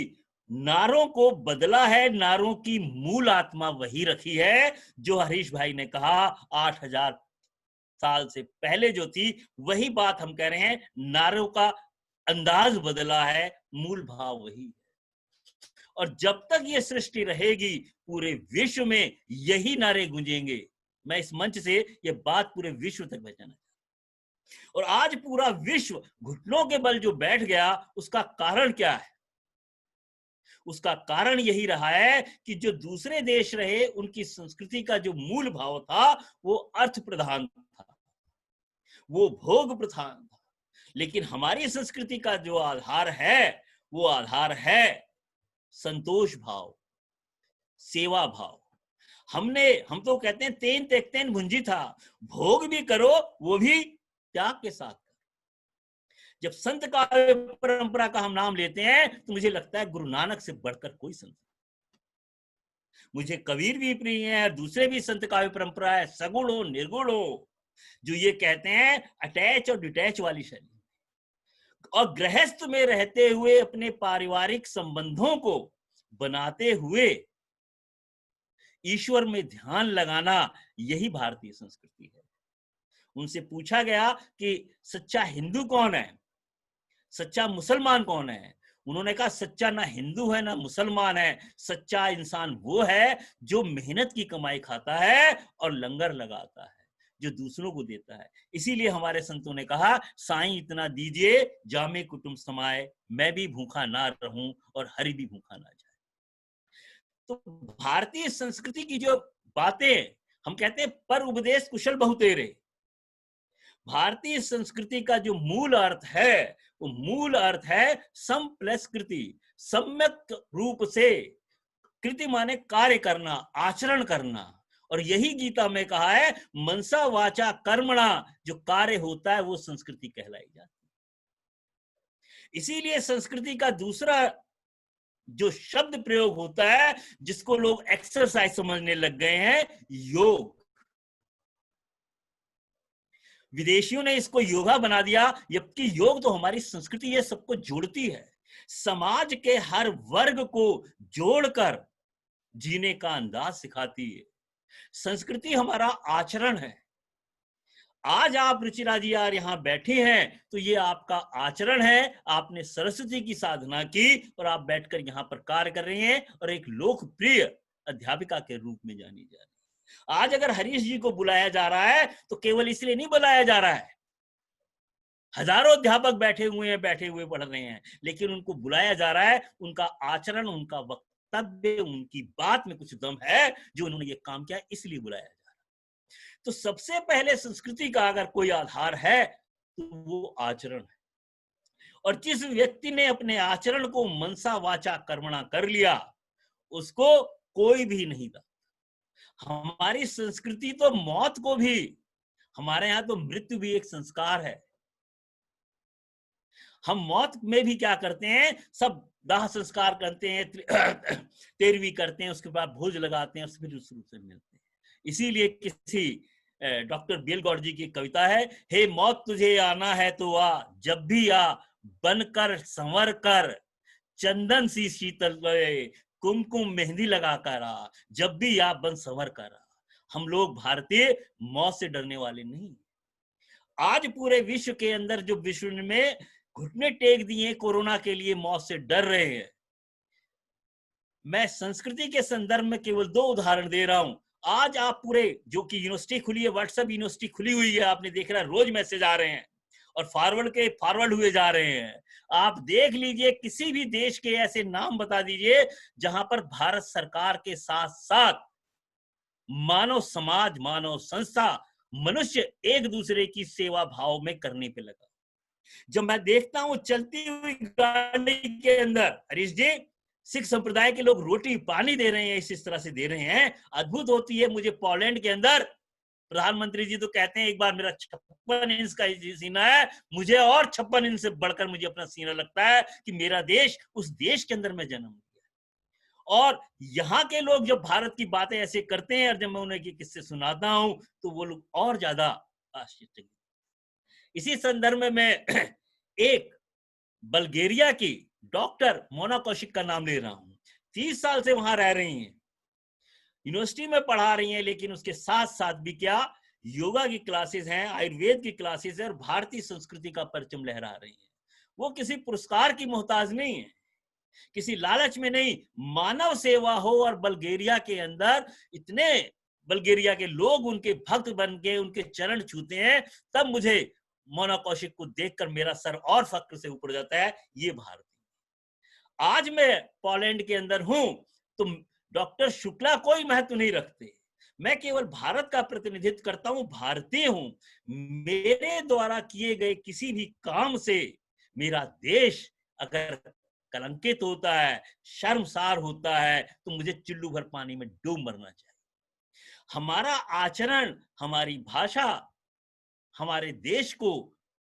नारों को बदला है, नारों की मूल आत्मा वही रखी है जो हरीश भाई ने कहा 8000 साल से पहले जो थी, वही बात हम कह रहे हैं। नारों का अंदाज बदला है, मूल भाव वही है। और जब तक ये सृष्टि रहेगी पूरे विश्व में यही नारे गूंजेंगे। मैं इस मंच से ये बात पूरे विश्व तक पहुंचाना चाहता हूं। और आज पूरा विश्व घुटनों के बल जो बैठ गया, उसका कारण क्या है? उसका कारण यही रहा है कि जो दूसरे देश रहे उनकी संस्कृति का जो मूल भाव था वो अर्थ प्रधान था, वो भोग प्रधान था। लेकिन हमारी संस्कृति का जो आधार है वो आधार है संतोष भाव, सेवा भाव। हम तो कहते हैं तेन तेन भुंजी था, भोग भी करो वो भी त्याग के साथ। जब संत काव्य परंपरा का हम नाम लेते हैं तो मुझे लगता है गुरु नानक से बढ़कर कोई संत। मुझे कबीर भी प्रिय है, दूसरे भी संत काव्य परंपरा है, सगुण हो निर्गुण हो, जो ये कहते हैं अटैच और डिटैच वाली शैली। और गृहस्थ में रहते हुए अपने पारिवारिक संबंधों को बनाते हुए ईश्वर में ध्यान लगाना, यही भारतीय संस्कृति है। उनसे पूछा गया कि सच्चा हिंदू कौन है, सच्चा मुसलमान कौन है? उन्होंने कहा सच्चा ना हिंदू है ना मुसलमान है, सच्चा इंसान वो है जो मेहनत की कमाई खाता है और लंगर लगाता है, जो दूसरों को देता है। इसीलिए हमारे संतों ने कहा साईं इतना दीजिए जामे कुटुंब समाए, मैं भी भूखा ना रहूं और हरि भी भूखा ना जाए। तो भारतीय संस्कृति की जो बातें हम कहते हैं पर उपदेश कुशल बहुतेरे, भारतीय संस्कृति का जो मूल अर्थ है वो मूल अर्थ है सम प्लस कृति। सम्यक रूप से कृति माने कार्य करना, आचरण करना। और यही गीता में कहा है मनसा वाचा कर्मणा, जो कार्य होता है वो संस्कृति कहलाई जाती है। इसीलिए संस्कृति का दूसरा जो शब्द प्रयोग होता है जिसको लोग एक्सरसाइज समझने लग गए हैं, योग। विदेशियों ने इसको योगा बना दिया, जबकि योग तो हमारी संस्कृति है, सबको जोड़ती है, समाज के हर वर्ग को जोड़कर जीने का अंदाज सिखाती है। संस्कृति हमारा आचरण है। आज आप रुचिरा जी यार यहाँ बैठे हैं तो ये आपका आचरण है। आपने सरस्वती की साधना की और आप बैठकर यहाँ पर कार्य कर रहे हैं और एक लोकप्रिय अध्यापिका के रूप में जानी जा रही है। आज अगर हरीश जी को बुलाया जा रहा है तो केवल इसलिए नहीं बुलाया जा रहा है, हजारों अध्यापक बैठे हुए पढ़ रहे हैं, लेकिन उनको बुलाया जा रहा है, उनका आचरण, उनका वक्तव्य, उनकी बात में कुछ दम है जो उन्होंने ये काम किया, इसलिए बुलाया जा रहा है। तो सबसे पहले संस्कृति का अगर कोई आधार है तो वो आचरण है। और जिस व्यक्ति ने अपने आचरण को मनसा वाचा कर्मणा कर लिया उसको कोई भी नहीं था। हमारी संस्कृति तो मौत को भी, हमारे यहाँ तो मृत्यु भी एक संस्कार है। हम मौत में भी क्या करते हैं, सब दाह संस्कार करते हैं, तेरहवीं करते हैं, उसके बाद भोज लगाते हैं और फिर उस रूप से मिलते हैं। इसीलिए किसी डॉक्टर बेलगौर जी की कविता है, हे मौत तुझे आना है तो आ, जब भी आ, बनकर संवर कर, चंदन सी शीतल कुमकुम मेहंदी लगा कर आ, जब भी आ बन संवर कर आ। हम लोग भारतीय मौत से डरने वाले नहीं। आज पूरे विश्व के अंदर जो विश्व में घुटने टेक दिए कोरोना के लिए मौत से डर रहे हैं, मैं संस्कृति के संदर्भ में केवल 2 उदाहरण दे रहा हूं। आज आप पूरे जो कि यूनिवर्सिटी खुली है, व्हाट्सएप यूनिवर्सिटी खुली हुई है, आपने देख रहा है रोज मैसेज आ रहे हैं और फॉरवर्ड हुए जा रहे हैं। आप देख लीजिए, किसी भी देश के ऐसे नाम बता दीजिए जहां पर भारत सरकार के साथ साथ मानव समाज, मानव संस्था, मनुष्य एक दूसरे की सेवा भाव में करने पे लगा। जब मैं देखता हूं चलती हुई गाड़ी के अंदर, हरीश जी, सिख संप्रदाय के लोग रोटी पानी दे रहे हैं, इस तरह से दे रहे हैं, अद्भुत होती है। मुझे पोलैंड के अंदर प्रधानमंत्री जी तो कहते हैं एक बार मेरा 56 इंच का सीना है, मुझे और 56 इंच से बढ़कर मुझे अपना सीना लगता है कि मेरा देश, उस देश के अंदर मैं जन्म लिया। और यहाँ के लोग जब भारत की बातें ऐसे करते हैं और जब मैं उन्हें किस्से सुनाता हूं तो वो लोग और ज्यादा आश्चर्यचकित। इसी संदर्भ में मैं एक बल्गेरिया की डॉक्टर मोना कौशिक का नाम ले रहा हूं। 30 साल से वहां रह रही हैं, यूनिवर्सिटी में पढ़ा रही हैं, लेकिन उसके साथ साथ भी क्या योगा की क्लासेस हैं, आयुर्वेद की क्लासेस है और भारतीय संस्कृति का परचम लहरा रही हैं। वो किसी पुरस्कार की मोहताज नहीं है, किसी लालच में नहीं, मानव सेवा हो। और बल्गेरिया के अंदर इतने बल्गेरिया के लोग उनके भक्त बन के उनके चरण छूते हैं, तब मुझे मोना कौशिक को देखकर मेरा सर और फक्र से ऊपर जाता है, ये भारत। आज मैं पोलैंड के अंदर हूं तो डॉक्टर शुक्ला कोई महत्व नहीं रखते, मैं केवल भारत का प्रतिनिधित्व करता हूं, भारतीय हूं। मेरे द्वारा किए गए किसी भी काम से मेरा देश अगर कलंकित होता है, शर्मसार होता है, तो मुझे चुल्लू भर पानी में डूब मरना चाहिए। हमारा आचरण, हमारी भाषा हमारे देश को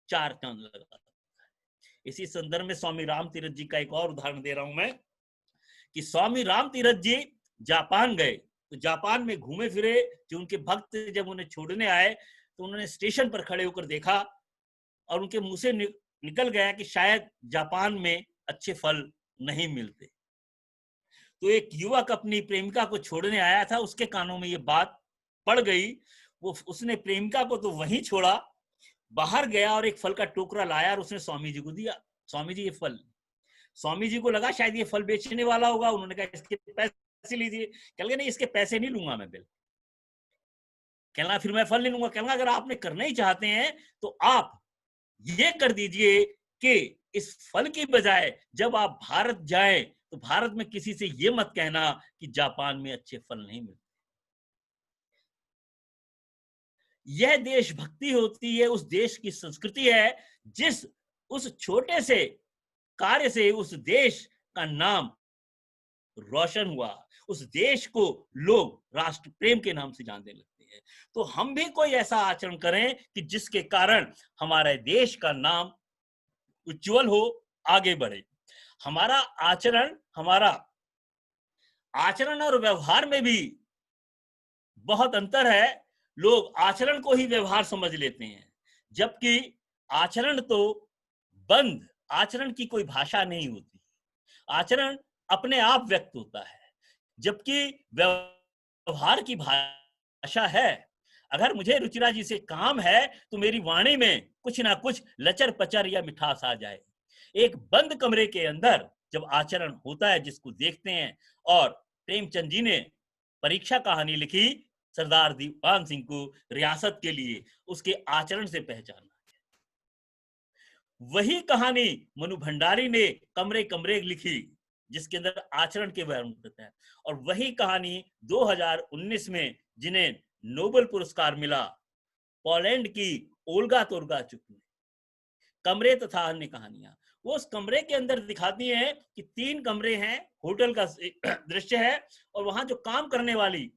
चार चांद लगाता है। इसी संदर्भ में स्वामी राम तीरथ जी का एक और उदाहरण दे रहा हूं मैं, कि स्वामी राम तीरथ जी जापान गए, तो जापान में घूमे फिरे, जो उनके भक्त जब उन्हें छोड़ने आए तो उन्होंने स्टेशन पर खड़े होकर देखा और उनके मुंह से निकल गया कि शायद जापान में अच्छे फल नहीं मिलते। तो एक युवक अपनी प्रेमिका को छोड़ने आया था, उसके कानों में ये बात पड़ गई, वो उसने प्रेमिका को तो वहीं छोड़ा, बाहर गया और एक फल का टोकरा लाया और उसने स्वामी जी को दिया। स्वामी जी ये फल, स्वामी जी को लगा शायद ये फल बेचने वाला होगा, उन्होंने कहा इसके पैसे लीजिए। कह नहीं, इसके पैसे नहीं लूंगा मैं, बिल कहना फिर मैं फल नहीं लूंगा। कहना अगर आपने करना ही चाहते हैं तो आप ये कर दीजिए कि इस फल की बजाय जब आप भारत जाएं तो भारत में किसी से ये मत कहना कि जापान में अच्छे फल नहीं मिलते। यह देशभक्ति होती है, उस देश की संस्कृति है, जिस उस छोटे से कार्य से उस देश का नाम रोशन हुआ, उस देश को लोग राष्ट्र प्रेम के नाम से जानने लगते हैं। तो हम भी कोई ऐसा आचरण करें कि जिसके कारण हमारे देश का नाम उज्जवल हो, आगे बढ़े। हमारा आचरण और व्यवहार में भी बहुत अंतर है। लोग आचरण को ही व्यवहार समझ लेते हैं, जबकि आचरण तो बंद, आचरण की कोई भाषा नहीं होती, आचरण अपने आप व्यक्त होता है, जबकि व्यवहार की भाषा है। अगर मुझे रुचिरा जी से काम है तो मेरी वाणी में कुछ ना कुछ लचर पचर या मिठास आ जाए। एक बंद कमरे के अंदर जब आचरण होता है, जिसको देखते हैं, और प्रेमचंद जी ने परीक्षा कहानी लिखी सरदार दीवान सिंह को रियासत के लिए, उसके आचरण से पहचाना। वही कहानी मनु भंडारी ने कमरे कमरे लिखी, जिसके अंदर आचरण के बारे में बताता है। और वही कहानी 2019 में जिन्हें नोबेल पुरस्कार मिला, पोलैंड की ओल्गा तोरगाचुक ने, कमरे तथा अन्य कहानियां, वो उस कमरे के अंदर दिखाती हैं कि 3 कमरे हैं, होटल का दृश्य है, और वहां जो काम करने वाली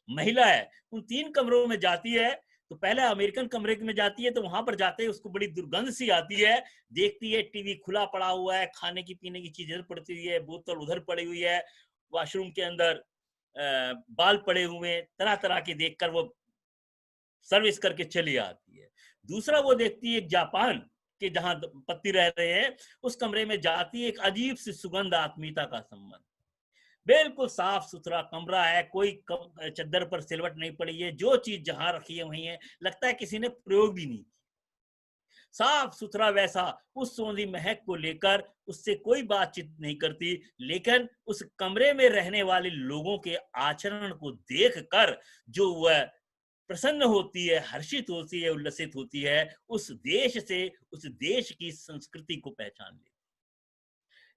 महिला है उन 3 कमरों में जाती है। तो पहले अमेरिकन कमरे में जाती है, तो वहां पर जाते ही उसको बड़ी दुर्गंध सी आती है, देखती है टीवी खुला पड़ा हुआ है, खाने की पीने की चीज इधर पड़ती हुई है, बोतल उधर पड़ी हुई है, वॉशरूम के अंदर बाल पड़े हुए, तरह तरह के देखकर वो सर्विस करके चली आती है। दूसरा वो देखती है जापान के जहां पति रह रहे हैं, उस कमरे में जाती है, एक अजीब सी सुगंध, आत्मीयता का संबंध, बिल्कुल साफ सुथरा कमरा है, कोई चद्दर पर सिलवट नहीं पड़ी है, जो चीज जहां रखी है वही है, लगता है किसी ने प्रयोग भी नहीं, साफ सुथरा वैसा। उस सौंधी महक को लेकर उससे कोई बातचीत नहीं करती, लेकिन उस कमरे में रहने वाले लोगों के आचरण को देखकर जो वह प्रसन्न होती है, हर्षित होती है, उल्लसित होती है, उस देश से, उस देश की संस्कृति को पहचान लेती।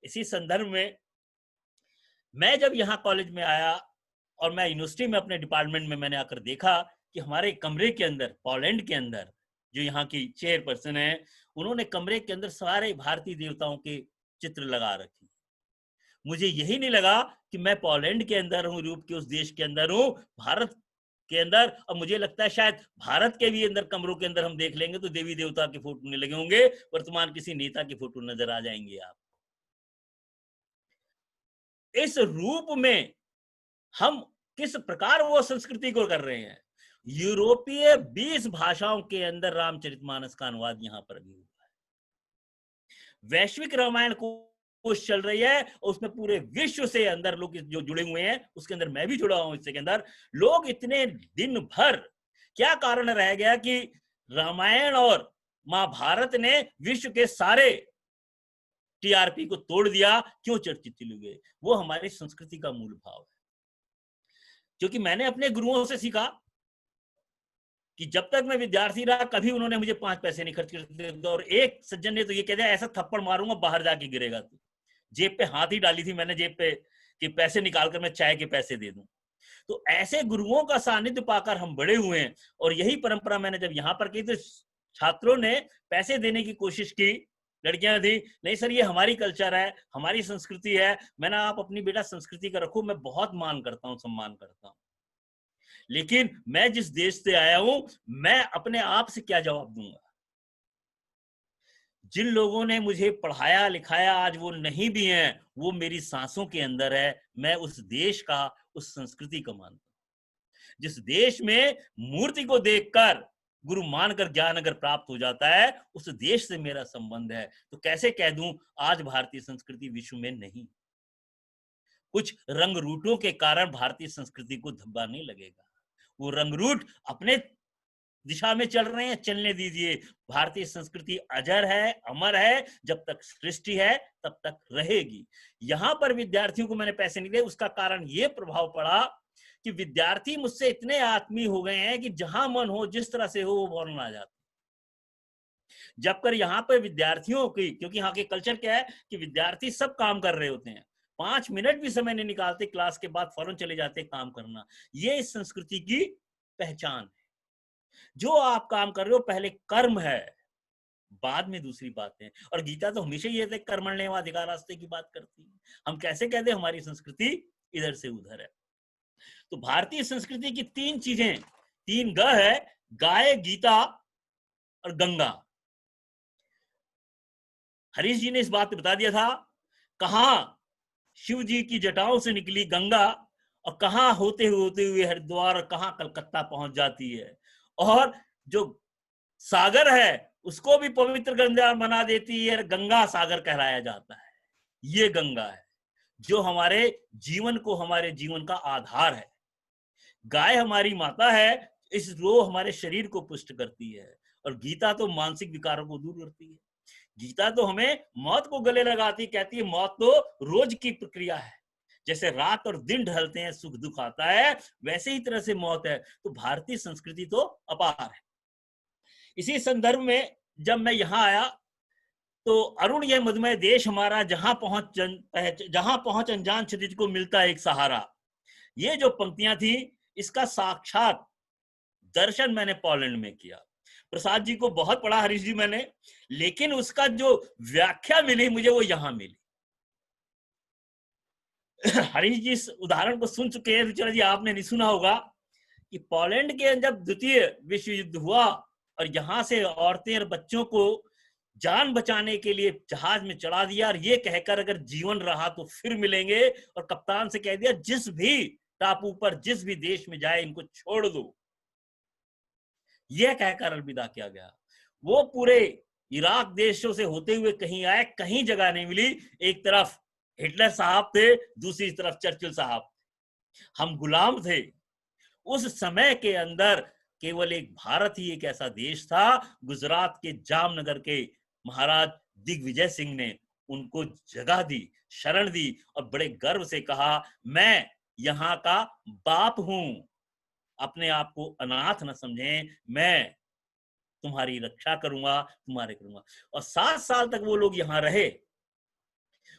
इसी संदर्भ में मैं जब यहाँ कॉलेज में आया और मैं यूनिवर्सिटी में अपने डिपार्टमेंट में मैंने आकर देखा कि हमारे कमरे के अंदर, पोलैंड के अंदर जो यहाँ की चेयरपर्सन है, उन्होंने कमरे के अंदर सारे भारतीय देवताओं के चित्र लगा रखे। मुझे यही नहीं लगा कि मैं पोलैंड के अंदर हूँ, यूरोप के उस देश के अंदर हूँ, भारत के अंदर। और मुझे लगता है शायद भारत के भी अंदर कमरों के अंदर हम देख लेंगे तो देवी देवता के फोटो नहीं लगे होंगे, वर्तमान किसी नेता के फोटो नजर आ जाएंगे आप। इस रूप में हम किस प्रकार वो संस्कृति को कर रहे हैं। यूरोपीय 20 भाषाओं के अंदर रामचरितमानस का अनुवाद यहां पर भी हुआ है। वैश्विक रामायण कोश चल रही है, उसमें पूरे विश्व से अंदर लोग जो जुड़े हुए हैं, उसके अंदर मैं भी जुड़ा हूं। इसके अंदर लोग इतने दिन भर, क्या कारण रह गया कि रामायण और महाभारत ने विश्व के सारे टीआरपी को तोड़ दिया? क्यों चर्चित हुए? वो हमारी संस्कृति का मूल भाव है। क्योंकि मैंने अपने गुरुओं से सीखा कि जब तक मैं विद्यार्थी रहा, कभी उन्होंने मुझे 5 पैसे नहीं खर्च करते। और एक सज्जन ने तो ये कह दिया, ऐसा थप्पड़ मारूंगा बाहर जाके गिरेगा तू। जेब पे हाथ ही डाली थी मैंने, जेब पे कि पैसे निकालकर मैं चाय के पैसे दे दूं। तो ऐसे गुरुओं का सानिध्य पाकर हम बड़े हुए हैं। और यही परंपरा मैंने जब यहाँ पर की तो छात्रों ने पैसे देने की कोशिश की, लड़कियां थी, नहीं सर ये हमारी कल्चर है, हमारी संस्कृति है। मैंने, आप अपनी बेटा संस्कृति का रखो, मैं बहुत मान करता हूँ, सम्मान करता हूँ, लेकिन मैं जिस देश से आया हूं, मैं अपने आप से क्या जवाब दूंगा? जिन लोगों ने मुझे पढ़ाया लिखाया आज वो नहीं भी हैं, वो मेरी सांसों के अंदर है। मैं उस देश का, उस संस्कृति का मानता हूं। जिस देश में मूर्ति को देखकर गुरु मानकर ज्ञान अगर प्राप्त हो जाता है, उस देश से मेरा संबंध है। तो कैसे कह दूं आज भारतीय संस्कृति विश्व में नहीं? कुछ रंग रूटों के कारण भारतीय संस्कृति को धब्बा नहीं लगेगा। वो रंग रूट अपने दिशा में चल रहे हैं, चलने दीजिए। भारतीय संस्कृति अजर है, अमर है, जब तक सृष्टि है तब तक रहेगी। यहां पर विद्यार्थियों को मैंने पैसे नहीं दिए, उसका कारण ये प्रभाव पड़ा कि विद्यार्थी मुझसे इतने आत्मीय हो गए हैं कि जहां मन हो, जिस तरह से हो, वो बोलना आ जाता। जबकर यहाँ पर विद्यार्थियों की, क्योंकि यहाँ के कल्चर क्या है कि विद्यार्थी सब काम कर रहे होते हैं, 5 मिनट भी समय नहीं निकालते, क्लास के बाद फौरन चले जाते काम करना। ये इस संस्कृति की पहचान है। जो आप काम कर रहे हो पहले कर्म है, बाद में दूसरी बातें। और गीता तो हमेशा ये कर्मण्येवाधिकारस्ते की बात करती है। हम कैसे कहते हैं हमारी संस्कृति इधर से उधर है? तो भारतीय संस्कृति की 3 चीजें, 3 ग है, गाय, गीता और गंगा। हरीश जी ने इस बात पे बता दिया था, कहां शिव जी की जटाओं से निकली गंगा और कहां होते हुए हरिद्वार और कहां कलकत्ता पहुंच जाती है। और जो सागर है उसको भी पवित्र गंगा बना देती है, गंगा सागर कहलाया जाता है। ये गंगा है जो हमारे जीवन को, हमारे जीवन का आधार है। गाय हमारी माता है, इस रो हमारे शरीर को पुष्ट करती है। और गीता तो मानसिक विकारों को दूर करती है। गीता तो हमें मौत को गले लगाती, कहती है मौत तो रोज की प्रक्रिया है, जैसे रात और दिन ढलते हैं, सुख दुख आता है, वैसे ही तरह से मौत है। तो भारतीय संस्कृति तो अपार है। इसी संदर्भ में जब मैं यहां आया तो अरुण यह मधुमेह देश हमारा, जहां पहुंच अनजान क्षितिज को मिलता है एक सहारा, ये जो पंक्तियां थी, इसका साक्षात दर्शन मैंने पोलैंड में किया। प्रसाद जी को बहुत पढ़ा, हरीश जी मैंने, लेकिन उसका जो व्याख्या मिली मुझे वो यहां मिली। हरीश जी इस उदाहरण को सुन चुके हैं, रुचिरा जी आपने नहीं सुना होगा कि पोलैंड के जब द्वितीय विश्व युद्ध हुआ और यहां से औरतें और बच्चों को जान बचाने के लिए जहाज में चढ़ा दिया और ये कहकर अगर जीवन रहा तो फिर मिलेंगे, और कप्तान से कह दिया जिस भी टापू पर, जिस भी देश में जाए इनको छोड़ दो, यह कहकर अलविदा किया गया। वो पूरे इराक देशों से होते हुए कहीं आए, कहीं जगह नहीं मिली। एक तरफ हिटलर साहब थे, दूसरी तरफ चर्चिल साहब। हम गुलाम थे। उस समय के अंदर केवल एक भारत ही एक ऐसा देश था, गुजरात के जामनगर के महाराज दिग्विजय सिंह ने उनको जगह दी, शरण दी और बड़े गर्व से कहा मैं यहाँ का बाप हूं, अपने आप को अनाथ न समझें, मैं तुम्हारी रक्षा करूंगा, तुम्हारे करूंगा। और 7 साल तक वो लोग यहाँ रहे,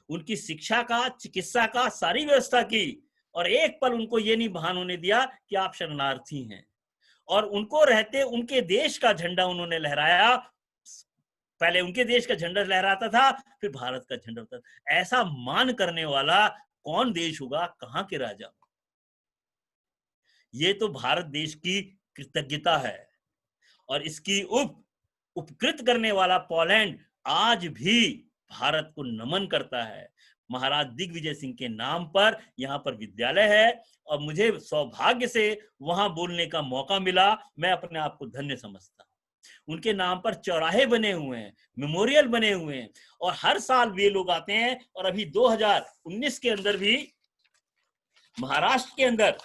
उनकी शिक्षा का, चिकित्सा का सारी व्यवस्था की, और एक पल उनको ये नहीं भान होने दिया कि आप शरणार्थी हैं। और उनको रहते उनके देश का झंडा उन्होंने लहराया, पहले उनके देश का झंडा लहराता था, फिर भारत का झंडा होता था। ऐसा मान करने वाला कौन देश होगा, कहाँ के राजा? ये तो भारत देश की कृतज्ञता है। और इसकी उपकृत करने वाला पोलैंड आज भी भारत को नमन करता है। महाराज दिग्विजय सिंह के नाम पर यहाँ पर विद्यालय है और मुझे सौभाग्य से वहां बोलने का मौका मिला। मैं अपने आप को धन्य समझता हूँ। उनके नाम पर चौराहे बने हुए हैं, मेमोरियल बने हुए हैं और हर साल वे लोग आते हैं। और अभी 2019 के अंदर भी महाराष्ट्र के अंदर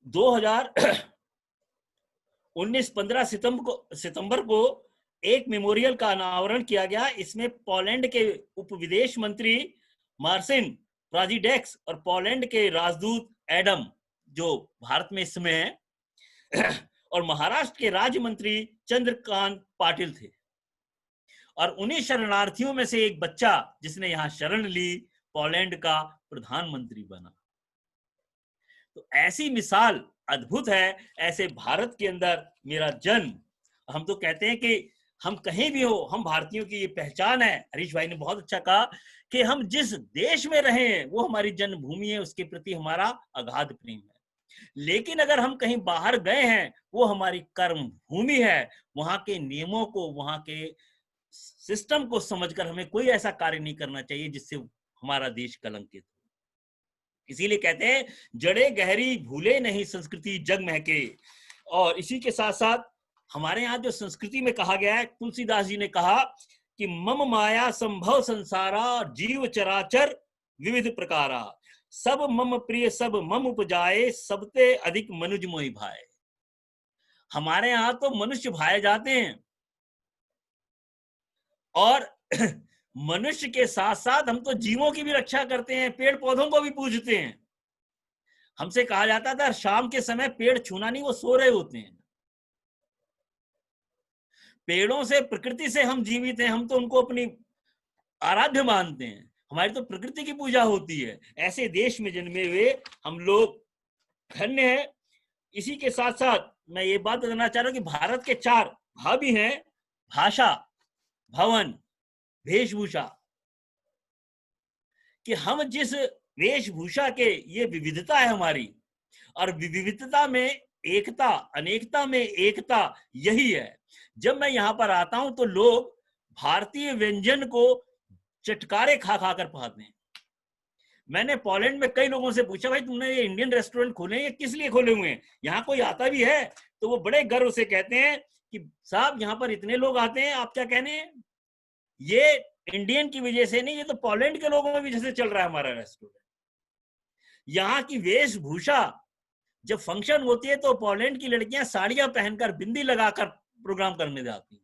दो हजार 15 सितंबर को एक मेमोरियल का अनावरण किया गया। इसमें पोलैंड के उप विदेश मंत्री मार्सिन प्राजिडेक्स और पोलैंड के राजदूत एडम, जो भारत में इस समय है, और महाराष्ट्र के राज्य मंत्री चंद्रकांत पाटिल थे। और उन्हीं शरणार्थियों में से एक बच्चा जिसने यहाँ शरण ली, पोलैंड का प्रधानमंत्री बना। तो ऐसी मिसाल अद्भुत है। ऐसे भारत के अंदर मेरा जन्म, हम तो कहते हैं कि हम कहीं भी हो, हम भारतीयों की ये पहचान है। हरीश भाई ने बहुत अच्छा कहा कि हम जिस देश में रहे हैं वो हमारी जन्मभूमि है, उसके प्रति हमारा अगाध प्रेम है। लेकिन अगर हम कहीं बाहर गए हैं, वो हमारी कर्म भूमि है। वहां के नियमों को, वहां के सिस्टम को समझकर हमें कोई ऐसा कार्य नहीं करना चाहिए जिससे हमारा देश कलंकित हो। इसीलिए कहते हैं जड़े गहरी भूले नहीं संस्कृति जग महके। और इसी के साथ साथ हमारे यहाँ जो संस्कृति में कहा गया है, तुलसीदास जी ने कहा कि मम माया संभव संसारा जीव चराचर विविध प्रकारा, सब मम प्रिय सब मम उपजाए, सबते अधिक मनुज मोहि भाए। हमारे यहाँ तो मनुष्य भाए जाते हैं और मनुष्य के साथ साथ हम तो जीवों की भी रक्षा करते हैं, पेड़ पौधों को भी पूजते हैं। हमसे कहा जाता था शाम के समय पेड़ छूना नहीं, वो सो रहे होते हैं। पेड़ों से, प्रकृति से हम जीवित हैं, हम तो उनको अपनी आराध्य मानते हैं। हमारी तो प्रकृति की पूजा होती है। ऐसे देश में जन्मे हुए हम लोग धन्य हैं। इसी के साथ साथ मैं ये बात बताना चाह रहा हूं कि भारत के 4 भाव भी हैं: भाषा, भवन, वेशभूषा। कि हम जिस वेशभूषा के, ये विविधता है हमारी, और विविधता में एकता, अनेकता में एकता, यही है। जब मैं यहां पर आता हूं तो लोग भारतीय व्यंजन को चटकारे खा खा कर पाते हैं। मैंने पोलैंड में कई लोगों से पूछा, भाई तुमने ये इंडियन रेस्टोरेंट खोले हैं, ये किस लिए खोले हुए हैं, यहाँ कोई आता भी है? तो वो बड़े गर्व से कहते हैं कि साहब यहाँ पर इतने लोग आते हैं, आप क्या कहने हैं, ये इंडियन की वजह से नहीं, ये तो पोलैंड के लोगों की वजह से चल रहा है हमारा रेस्टोरेंट। यहाँ की वेशभूषा, जब फंक्शन होती है तो पोलैंड की लड़कियां साड़ियां पहनकर, बिंदी लगाकर प्रोग्राम करने जाती हैं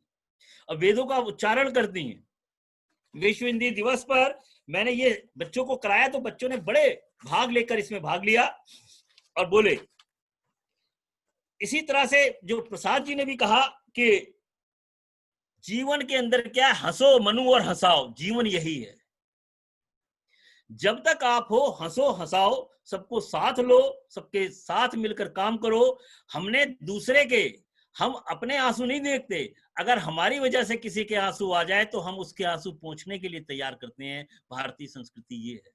और वेदों का उच्चारण करती हैं। विश्व हिंदी दिवस पर मैंने ये बच्चों को कराया तो बच्चों ने बड़े भाग लेकर इसमें भाग लिया और बोले। इसी तरह से जो प्रसाद जी ने भी कहा कि जीवन के अंदर क्या है, हंसो मनु और हंसाओ, जीवन यही है। जब तक आप हो, हंसो हंसाओ, सबको साथ लो, सबके साथ मिलकर काम करो। हमने दूसरे के, हम अपने आंसू नहीं देखते। अगर हमारी वजह से किसी के आंसू आ जाए तो हम उसके आंसू पोंछने के लिए तैयार करते हैं। भारतीय संस्कृति ये है।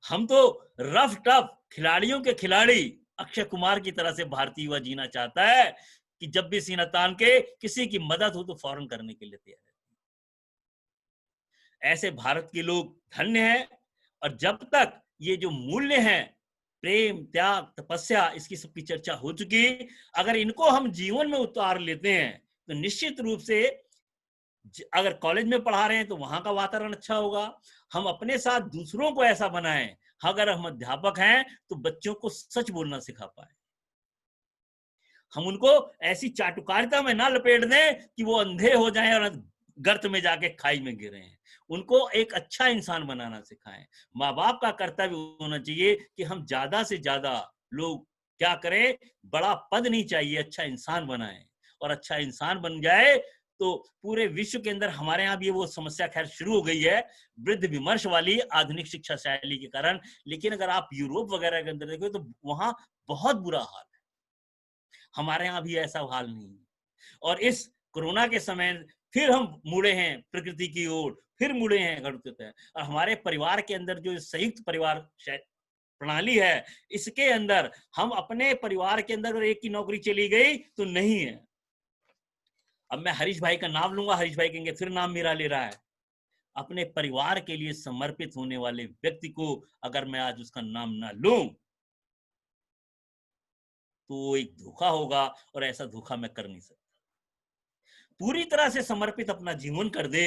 हम तो रफ टफ खिलाड़ियों के खिलाड़ी अक्षय कुमार की तरह से भारतीय युवा जीना चाहता है कि जब भी सीना तान के किसी की मदद हो तो फौरन करने के लिए तैयार है। ऐसे भारत के लोग धन्य हैं। और जब तक ये जो मूल्य हैं, प्रेम, त्याग, तपस्या, इसकी सबकी चर्चा हो चुकी, अगर इनको हम जीवन में उतार लेते हैं तो निश्चित रूप से, अगर कॉलेज में पढ़ा रहे हैं तो वहां का वातावरण अच्छा होगा। हम अपने साथ दूसरों को ऐसा बनाएं। अगर हम अध्यापक हैं तो बच्चों को सच बोलना सिखा पाए। हम उनको ऐसी चाटुकारिता में ना लपेट दें कि वो अंधे हो जाएं और गर्त में जाके खाई में गिरे। उनको एक अच्छा इंसान बनाना सिखाएं। माँ बाप का कर्तव्य होना चाहिए कि हम ज्यादा से ज्यादा लोग क्या करें, बड़ा पद नहीं चाहिए, अच्छा इंसान बनाएं। और अच्छा इंसान बन जाए तो पूरे विश्व के अंदर हमारे यहाँ भी वो समस्या खैर शुरू हो गई है वृद्ध विमर्श वाली आधुनिक शिक्षा शैली के कारण। लेकिन अगर आप यूरोप वगैरह के अंदर देखो तो वहां बहुत बुरा हाल है, हमारे यहाँ भी ऐसा हाल नहीं है। और इस कोरोना के समय फिर हम मुड़े हैं प्रकृति की ओर, फिर मुड़े हैं गणतंत्र पे। और हमारे परिवार के अंदर जो संयुक्त परिवार प्रणाली है, इसके अंदर हम अपने परिवार के अंदर अगर एक की नौकरी चली गई तो नहीं है। अब मैं हरीश भाई का नाम लूंगा, हरीश भाई कहेंगे फिर नाम मेरा ले रहा है। अपने परिवार के लिए समर्पित होने वाले व्यक्ति को अगर मैं आज उसका नाम ना लूं तो एक धोखा होगा, और ऐसा धोखा मैं कर नहीं सकता। पूरी तरह से समर्पित अपना जीवन कर दे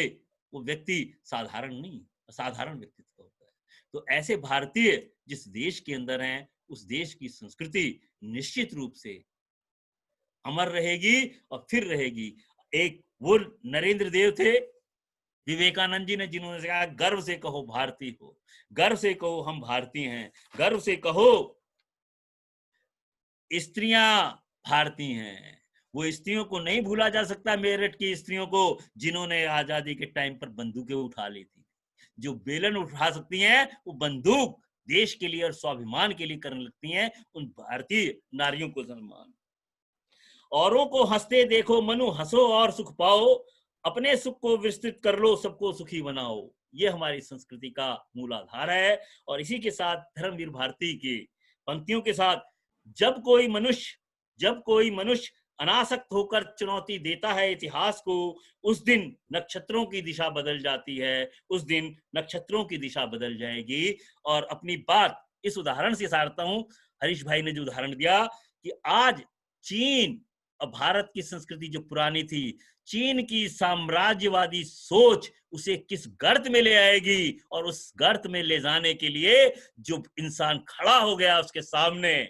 वो व्यक्ति साधारण नहीं, असाधारण व्यक्तित्व होता है। तो ऐसे भारतीय जिस देश के अंदर हैं, उस देश की संस्कृति निश्चित रूप से अमर रहेगी और फिर रहेगी। एक वो नरेंद्र देव थे, विवेकानंद जी ने, जिन्होंने कहा गर्व से कहो भारतीय हो, गर्व से कहो हम भारतीय हैं, गर्व से कहो स्त्रियां भारतीय हैं। वो स्त्रियों को नहीं भूला जा सकता, मेरठ की स्त्रियों को जिन्होंने आजादी के टाइम पर बंदूकें उठा ली थी। जो बेलन उठा सकती हैं वो बंदूक देश के लिए और स्वाभिमान के लिए करने लगती हैं। उन भारतीय नारियों को सम्मान। औरों को हंसते देखो मनु हंसो और सुख पाओ, अपने सुख को विस्तृत कर लो सबको सुखी बनाओ। ये हमारी संस्कृति का मूल आधार है। और इसी के साथ धर्मवीर भारती की पंक्तियों के साथ, जब कोई मनुष्य अनासक्त होकर चुनौती देता है इतिहास को, उस दिन नक्षत्रों की दिशा बदल जाती है, उस दिन नक्षत्रों की दिशा बदल जाएगी। और अपनी बात इस उदाहरण से सारता हूं, हरीश भाई ने जो उदाहरण दिया कि आज चीन और भारत की संस्कृति जो पुरानी थी, चीन की साम्राज्यवादी सोच उसे किस गर्त में ले आएगी, और उस गर्त में ले जाने के लिए जो इंसान खड़ा हो गया उसके सामने,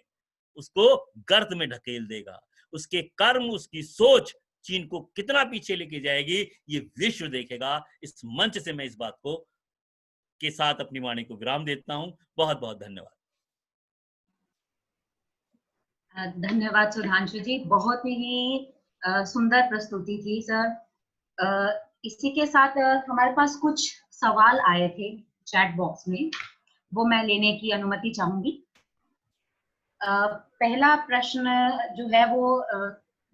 उसको गर्त में ढकेल देगा। उसके कर्म, उसकी सोच चीन को कितना पीछे लेके जाएगी ये विश्व देखेगा। इस मंच से मैं इस बात को के साथ अपनी वाणी को विराम देता हूं। बहुत बहुत धन्यवाद। धन्यवाद सुधांशु जी, बहुत ही सुंदर प्रस्तुति थी सर। इसी के साथ हमारे पास कुछ सवाल आए थे चैट बॉक्स में, वो मैं लेने की अनुमति चाहूंगी। पहला प्रश्न जो है वो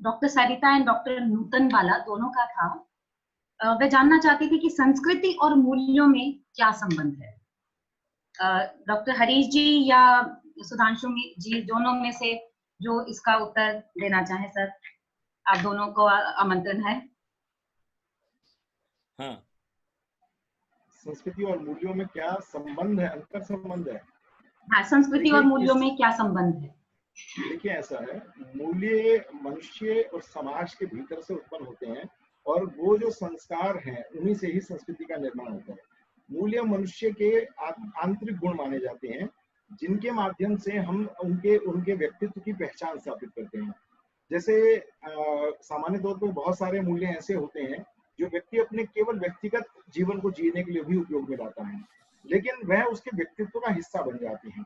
डॉक्टर सरिता एंड डॉक्टर नूतन वाला दोनों का था। वे जानना चाहती थी कि संस्कृति और मूल्यों में क्या संबंध है। डॉक्टर हरीश जी या सुधांशु जी, दोनों में से जो इसका उत्तर देना चाहे सर, आप दोनों को आमंत्रण है। हाँ, संस्कृति और मूल्यों में क्या संबंध है, अंतर संबंध है? हाँ, संस्कृति और मूल्यों में क्या संबंध है? देखिए, ऐसा है, मूल्य मनुष्य और समाज के भीतर से उत्पन्न होते हैं, और वो जो संस्कार हैं उन्हीं से ही संस्कृति का निर्माण होता है। मूल्य मनुष्य के आंतरिक गुण माने जाते हैं, जिनके माध्यम से हम उनके व्यक्तित्व की पहचान स्थापित करते हैं। जैसे सामान्य तौर पर बहुत सारे मूल्य ऐसे होते हैं जो व्यक्ति अपने केवल व्यक्तिगत जीवन को जीने के लिए भी उपयोग में लाता है, लेकिन वह उसके व्यक्तित्व का हिस्सा बन जाते हैं।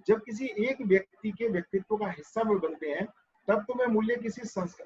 जब किसी एक व्यक्ति के व्यक्तित्व का हिस्सा वो बनते हैं, तब तो वह मूल्य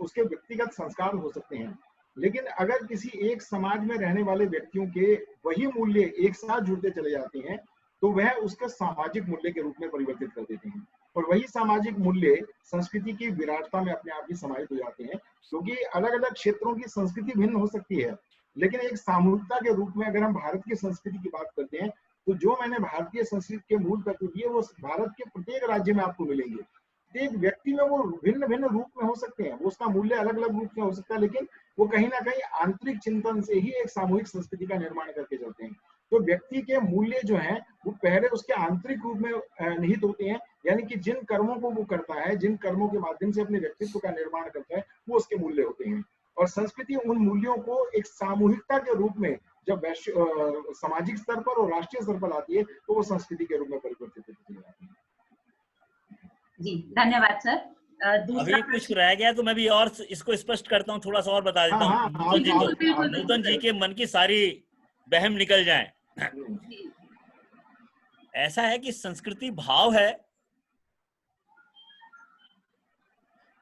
उसके व्यक्तिगत संस्कार हो सकते हैं। लेकिन अगर किसी एक समाज में रहने वाले व्यक्तियों के वही मूल्य एक साथ जुड़ते चले जाते हैं, तो वह उसके सामाजिक मूल्य के रूप में परिवर्तित कर देते हैं, और वही सामाजिक मूल्य संस्कृति की विराटता में अपने आप ही समाहित हो जाते हैं। क्योंकि अलग अलग क्षेत्रों की संस्कृति भिन्न हो सकती है, लेकिन एक सामूहिकता के रूप में अगर हम भारत की संस्कृति की बात करते हैं, तो जो मैंने भारतीय संस्कृति के मूल तत्व दिए वो भारत के प्रत्येक राज्य में आपको मिलेंगे। एक व्यक्ति में वो भिन्न भिन्न रूप में हो सकते हैं, वो उसका मूल्य अलग अलग रूप में हो सकता है, लेकिन वो कहीं ना कहीं आंतरिक चिंतन से ही एक सामूहिक संस्कृति का निर्माण करके चलते हैं। तो व्यक्ति के मूल्य जो हैं वो पहले उसके आंतरिक रूप में निहित होते हैं, यानी कि जिन कर्मों को वो करता है, जिन कर्मों के माध्यम से अपने व्यक्तित्व का निर्माण करता है, वो उसके मूल्य होते हैं। और संस्कृति उन मूल्यों को एक सामूहिकता के रूप में जब सामाजिक स्तर पर और राष्ट्रीय स्तर पर आती है, तो वो संस्कृति के रूप में परिवर्तित होती जाती है। जी धन्यवाद सर। अभी कुछ रह गया तो मैं भी और इसको स्पष्ट करता हूँ, थोड़ा सा और बता देता हूँ। नूतन जी के मन की सारी बहम निकल जाए। ऐसा है कि संस्कृति भाव है,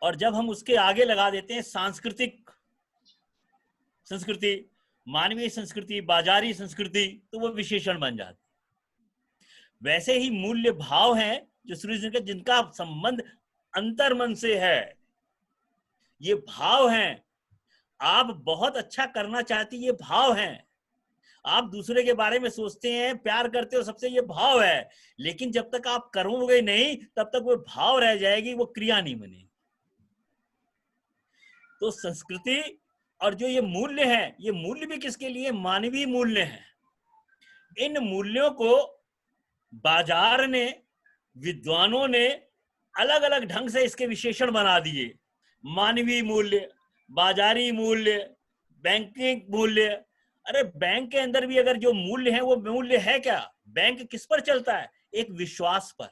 और जब हम उसके आगे लगा देते हैं सांस्कृतिक संस्कृति, मानवीय संस्कृति, बाजारी संस्कृति, तो वो विशेषण बन जाती। वैसे ही मूल्य भाव हैं जो सूर्य के, जिनका संबंध अंतर्मन से है। ये भाव हैं। आप बहुत अच्छा करना चाहती, ये भाव हैं। आप दूसरे के बारे में सोचते हैं, प्यार करते हो सबसे, ये भाव है। लेकिन जब तक आप करोगे नहीं, तब तक वो भाव रह जाएगी, वो क्रिया नहीं बनेगी। तो संस्कृति और जो ये मूल्य हैं, ये मूल्य भी किसके लिए? मानवीय मूल्य हैं। इन मूल्यों को बाजार ने, विद्वानों ने अलग अलग ढंग से इसके विशेषण बना दिए। मानवीय मूल्य, बाजारी मूल्य, बैंकिंग मूल्य। अरे बैंक के अंदर भी अगर जो मूल्य है, वो मूल्य है क्या? बैंक किस पर चलता है? एक विश्वास पर।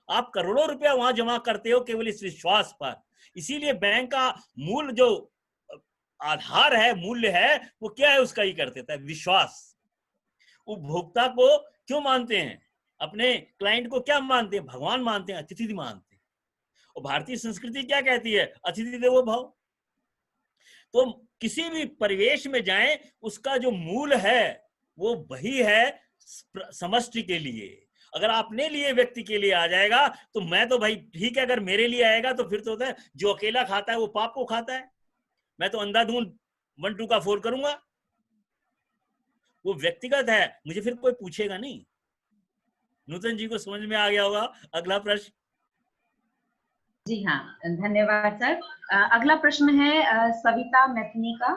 आप करोड़ों रुपया वहां जमा करते हो केवल इस विश्वास पर। इसीलिए बैंक का मूल जो आधार है, मूल्य है, वो क्या है? उसका ही कर देता है, विश्वास। उपभोक्ता को क्यों मानते हैं? अपने क्लाइंट को क्या मानते हैं? भगवान मानते हैं, अतिथि मानते हैं। और भारतीय संस्कृति क्या कहती है? अतिथि देवो भव। तो किसी भी परिवेश में जाएं, उसका जो मूल है वो वही है समष्टि के लिए। अगर अपने लिए, व्यक्ति के लिए आ जाएगा तो मैं तो भाई ठीक है, अगर मेरे लिए आएगा तो फिर तो होता है जो अकेला खाता है वो पाप को खाता है। मैं तो अंधाधुंध 1 2 का 4 करूंगा, वो व्यक्तिगत है, मुझे फिर कोई पूछेगा नहीं। नूतन जी को समझ में आ गया होगा। अगला प्रश्न। जी हाँ, धन्यवाद सर। अगला प्रश्न है सविता मैथनी का।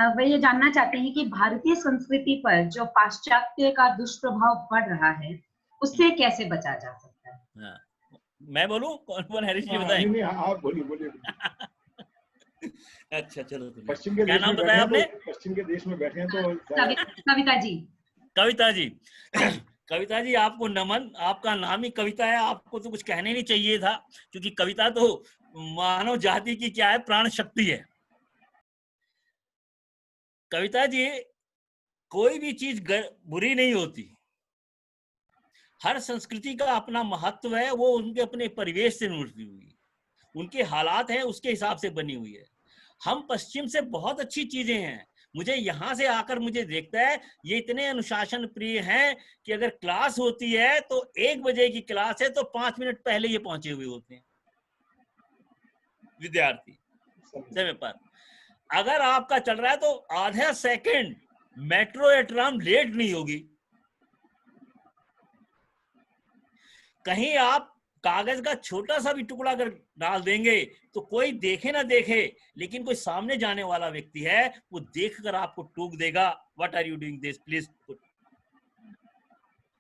वह ये जानना चाहते हैं कि भारतीय संस्कृति पर जो पाश्चात्य का दुष्प्रभाव पड़ रहा है, उससे कैसे बचा जा सकता है? हाँ, मैं बोलूं? कौन हरीश जी बताएं? नहीं, आप बोलिए। अच्छा चलो, पश्चिम के क्या देश नाम में बताया आपने? पश्चिम के देश में बैठे हैं तो कविता जी। कविता जी। कविता जी, आपको नमन। आपका नाम ही कविता है, आपको तो कुछ कहने नहीं चाहिए था, क्योंकि कविता तो मानव जाति की क्या है? प्राण शक्ति है। कविता जी, कोई भी चीज बुरी नहीं होती। हर संस्कृति का अपना महत्व है, वो उनके अपने परिवेश से उठती हुई, उनके हालात हैं, उसके हिसाब से बनी हुई है। हम पश्चिम से बहुत अच्छी चीजें हैं। मुझे यहाँ से आकर मुझे देखता है, ये इतने अनुशासन प्रिय हैं कि अगर क्लास होती है तो 1 बजे की क्लास है तो 5 मिनट पहले ये पहुंचे हुए होते हैं विद्यार्थी समय पर। अगर आपका चल रहा है तो आधा सेकंड मेट्रो या ट्राम लेट नहीं होगी। कहीं आप कागज का छोटा सा भी टुकड़ा अगर डाल देंगे तो कोई देखे ना देखे, लेकिन कोई सामने जाने वाला व्यक्ति है, वो देखकर आपको टोक देगा, what are you doing this, please.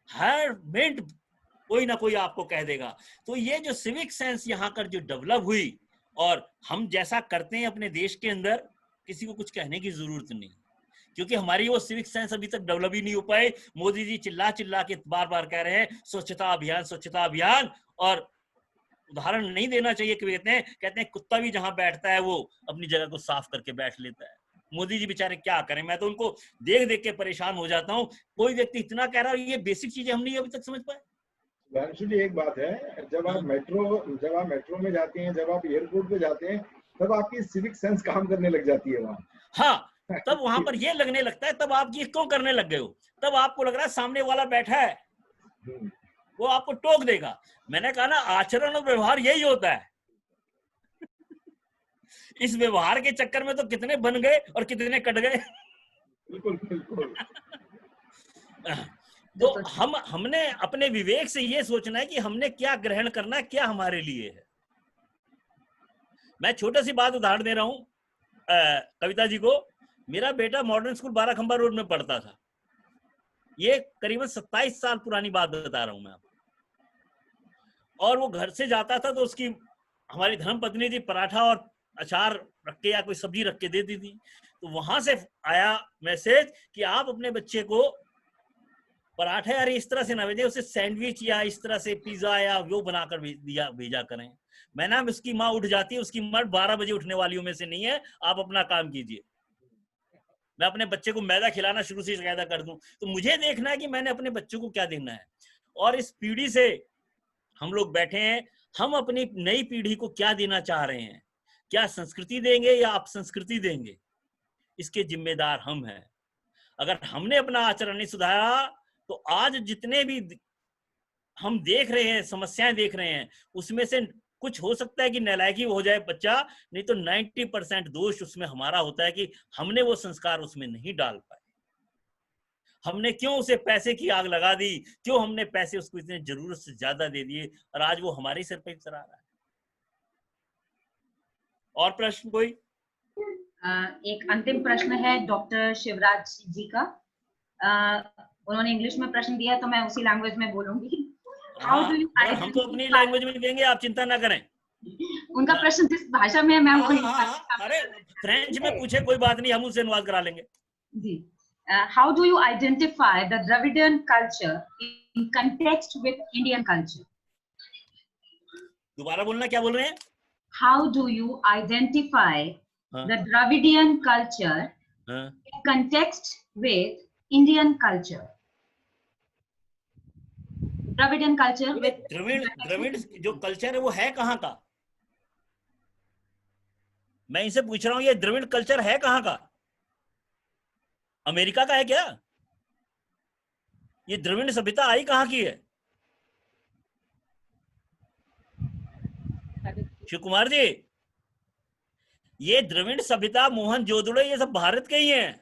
हर मिनट कोई ना कोई आपको कह देगा। तो ये जो सिविक सेंस यहाँ कर जो डेवलप हुई, और हम जैसा करते हैं अपने देश के अंदर, किसी को कुछ कहने की जरूरत नहीं, क्योंकि हमारी वो सिविक सेंस अभी तक डेवलप ही नहीं हो पाए। मोदी जी चिल्ला चिल्ला के बार बार कह रहे हैं स्वच्छता अभियान, स्वच्छता अभियान, और उदाहरण नहीं देना चाहिए कि कहते हैं कुत्ता भी जहां बैठता है वो अपनी जगह को साफ करके बैठ लेता है। मोदी जी बेचारे क्या करें, मैं तो उनको देख देख के परेशान हो जाता हूँ। कोई व्यक्ति इतना कह रहा है, ये बेसिक चीजें हम नहीं अभी तक समझ पाए। एक्चुअली एक बात है, जब आप मेट्रो में जाते हैं, जब आप एयरपोर्ट पे जाते हैं, तब आपकी सिविक सेंस काम करने लग जाती है वहाँ। हाँ, तब वहां पर ये लगने लगता है, तब आप ये क्यों करने लग गए हो, तब आपको लग रहा है सामने वाला बैठा है वो आपको टोक देगा। मैंने कहा ना, आचरण और व्यवहार यही होता है। इस व्यवहार के चक्कर में तो कितने बन गए और कितने कट गए। बिल्कुल। तो हमने अपने विवेक से ये सोचना है कि हमने क्या ग्रहण करना है, क्या हमारे लिए है। मैं छोटी सी बात उदाहरण दे रहा हूं कविता जी को। मेरा बेटा मॉडर्न स्कूल बाराखंबा रोड में पढ़ता था। ये करीबन 27 साल पुरानी बात बता रहा हूं मैं आपको। और वो घर से जाता था तो उसकी हमारी धर्मपत्नी थी पराठा और अचार रख के या कोई सब्जी रख के देती थी। तो वहां से आया मैसेज कि आप अपने बच्चे को पराठे यार इस तरह से ना भेजें, उसे सैंडविच या इस तरह से पिज्जा या वो बनाकर भेजा करें। मैं ना, उसकी माँ उठ जाती है, उसकी माँ 12 बजे उठने वालियों में से नहीं है, आप अपना काम कीजिए। मैं अपने बच्चे को मैदा खिलाना शुरू से ज्यादा कर दूं, तो मुझे देखना है कि मैंने अपने बच्चों को क्या देना है। और इस पीढ़ी से हम लोग बैठे हैं, हम अपनी नई पीढ़ी को क्या देना चाह रहे हैं, क्या संस्कृति देंगे या अपसंस्कृति देंगे, इसके जिम्मेदार हम हैं। अगर हमने अपना आचरण नहीं सुधारा तो आज जितने भी हम देख रहे हैं, समस्याएं देख रहे हैं, उसमें से कुछ हो सकता है कि नालायकी हो जाए बच्चा, नहीं तो 90% दोष उसमें हमारा होता है कि हमने वो संस्कार उसमें नहीं डाल पाए। हमने क्यों उसे पैसे की आग लगा दी, क्यों हमने पैसे उसको इतने जरूरत से ज्यादा दे दिए और आज वो हमारे सिर पे चला रहा है। और प्रश्न कोई? एक अंतिम प्रश्न है डॉक्टर शिवराज जी का। उन्होंने इंग्लिश में प्रश्न दिया तो मैं उसी लैंग्वेज में बोलूंगी। हम तो अपनी लैंग्वेज में देंगे, आप चिंता ना करें। उनका प्रश्न जिस भाषा में है मैं वही। अरे फ्रेंच में पूछे, कोई बात नहीं, हम उनसे अनुवाद करा लेंगे जी। How do you identify the Dravidian culture in context with Indian culture? दोबारा बोलना, क्या बोल रहे हैं? How do you identify the Dravidian culture in context with Indian culture? Dravidian culture with Dravid जो कल्चर है वो है कहाँ का? मैं इनसे पूछ रहा हूँ, ये द्रविड़ कल्चर है कहाँ का? अमेरिका का है क्या? ये द्रविड़ सभ्यता आई कहाँ की है? शिव कुमार जी, ये द्रविड़ सभ्यता, मोहनजोदड़ो, ये सब भारत के ही हैं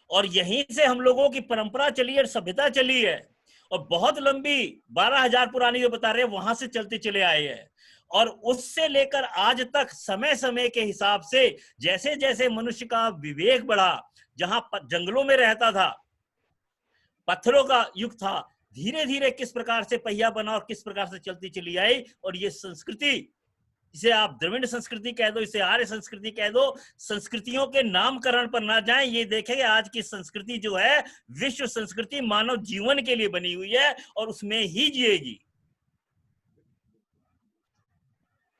और यहीं से हम लोगों की परंपरा चली है, सभ्यता चली है और बहुत लंबी 12,000 पुरानी जो बता रहे हैं वहां से चलते चले आए हैं। और उससे लेकर आज तक समय समय के हिसाब से जैसे जैसे मनुष्य का विवेक बढ़ा, जहां जंगलों में रहता था, पत्थरों का युग था, धीरे धीरे किस प्रकार से पहिया बना और किस प्रकार से चलती चली आई। और ये संस्कृति, इसे आप द्रविड़ संस्कृति कह दो, इसे आर्य संस्कृति कह दो, संस्कृतियों के नामकरण पर ना जाएं। ये देखें आज की संस्कृति जो है विश्व संस्कृति मानव जीवन के लिए बनी हुई है और उसमें ही जिएगी।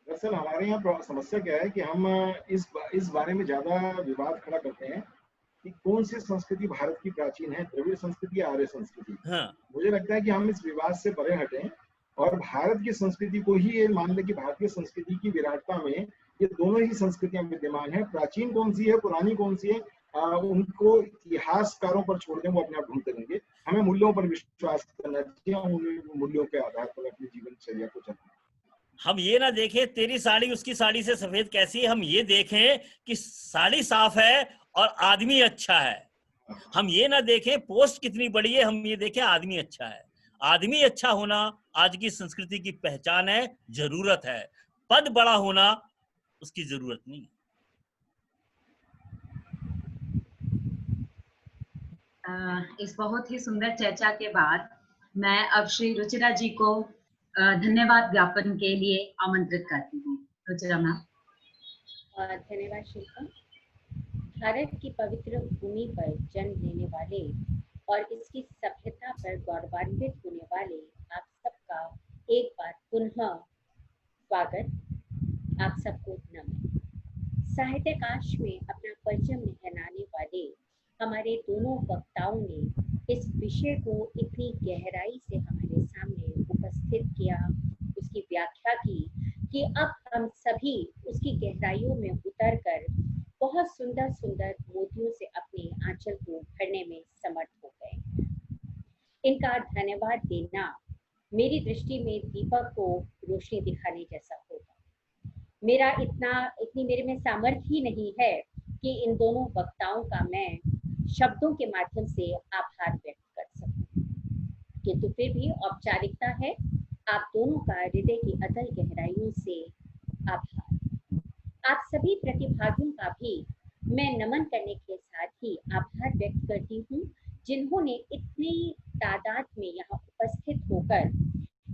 दरअसल हमारे यहाँ समस्या क्या है कि हम इस बारे में ज्यादा विवाद खड़ा करते हैं कि कौन सी संस्कृति भारत की प्राचीन है, द्रविड़ संस्कृति या आर्य संस्कृति। मुझे लगता है कि हम इस विवाद से परे हटें और भारत की संस्कृति को ही ये मान लें कि भारतीय संस्कृति की विराटता में ये दोनों ही संस्कृतियां विद्यमान है। प्राचीन कौन सी है, पुरानी कौन सी है, उनको इतिहासकारों पर छोड़ दें, वो अपने आप ढूंढते रहेंगे। हमें मूल्यों पर विश्वास करना चाहिए, उन मूल्यों के आधार पर अपनी जीवनचर्या को चलाना। हम ये ना देखें तेरी साड़ी उसकी साड़ी से सफेद कैसी है, हम ये देखें कि साड़ी साफ है और आदमी अच्छा है। हम ये ना देखें पोस्ट कितनी बड़ी है, हम ये देखें आदमी अच्छा है। आदमी अच्छा होना आज की संस्कृति की पहचान है, जरूरत है। पद बड़ा होना उसकी जरूरत नहीं। इस बहुत ही सुंदर चर्चा के बाद मैं अब श्री रुचिरा जी को धन्यवाद ज्ञापन के लिए आमंत्रित करती हूँ। रुचिरा मैम। धन्यवाद शिल्पा। भारत की पवित्र भूमि पर जन्म लेने वाले और इसकी सभ्यता पर गौरवान्वित होने वाले आप सबका एक बार पुनः स्वागत। आप सबको नमन। साहित्यकाश में अपना परचम लहराने वाले हमारे दोनों वक्ताओं ने इस विषय को इतनी गहराई से हमारे सामने उपस्थित किया, उसकी व्याख्या की कि अब हम सभी उसकी गहराइयों में उतरकर बहुत सुंदर सुंदर मोतियों से अपने आंचल को भरने में समर्थ हो गए। इनका धन्यवाद देना मेरी दृष्टि में दीपक को रोशनी दिखाने जैसा होगा। मेरे में सामर्थ्य ही नहीं है कि इन दोनों वक्ताओं का मैं शब्दों के माध्यम से आभार व्यक्त कर सकूं, किंतु फिर भी औपचारिकता है। आप दोनों का हृदय की अतल गहराइयों से आभार। आप सभी प्रतिभागियों का भी मैं नमन करने के साथ ही आभार व्यक्त करती हूँ, जिन्होंने इतनी तादाद में यहाँ उपस्थित होकर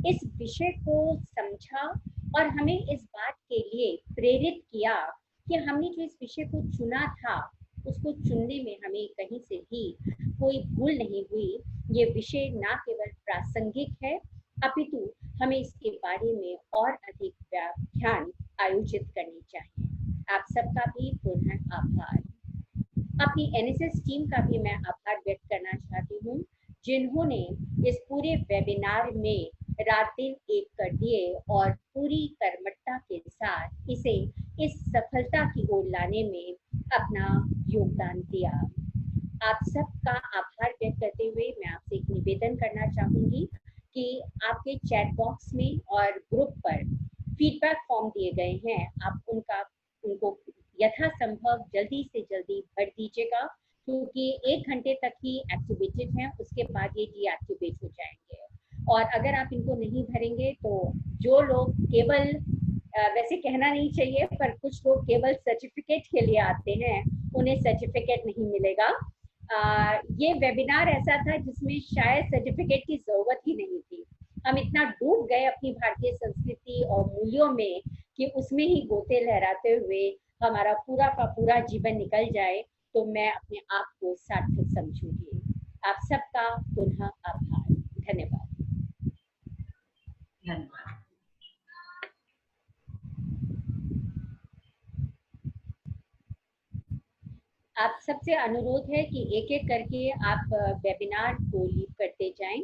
इस विषय को समझा और हमें इस बात के लिए प्रेरित किया कि हमने जो इस विषय को चुना था उसको चुनने में हमें कहीं से भी कोई भूल नहीं हुई। ये विषय ना केवल प्रासंगिक है अपितु हमें इसके बारे में और अधिक व्याख्यान आयोजित करने चाहिए। आप सबका भी पुनः आभार। अपनी एनएसएस टीम का भी मैं आभार व्यक्त करना चाहती हूँ, जिन्होंने इस पूरे वेबिनार में रात दिन एक कर दिए और पूरी कर्मठता के साथ इसे इस सफलता की ओर लाने में अपना योगदान दिया। आप सबका आभार व्यक्त करते हुए मैं आपसे एक निवेदन करना चाहूंगी कि आपके चैट बॉक्स में और ग्रुप पर फीडबैक फॉर्म दिए गए हैं, आप उनको यथासंभव जल्दी से जल्दी भर दीजिएगा, क्योंकि 1 घंटे तक ही एक्टिवेटेड हैं, उसके बाद ये डीएक्टिवेट हो जाएंगे। और अगर आप इनको नहीं भरेंगे तो जो लोग केवल वैसे कहना नहीं चाहिए, पर कुछ लोग केवल सर्टिफिकेट के लिए आते हैं, उन्हें सर्टिफिकेट नहीं मिलेगा। ये वेबिनार ऐसा था जिसमें शायद सर्टिफिकेट की जरूरत ही नहीं थी। हम इतना डूब गए अपनी भारतीय संस्कृति और मूल्यों में कि उसमें ही गोते लहराते हुए हमारा पूरा का पूरा जीवन निकल जाए, तो मैं अपने आप को सार्थक समझूंगी। आप सबका पुनः आभार। धन्यवाद। धन्यवाद। आप सबसे अनुरोध है कि एक एक करके आप वेबिनार को लीव करते जाएं।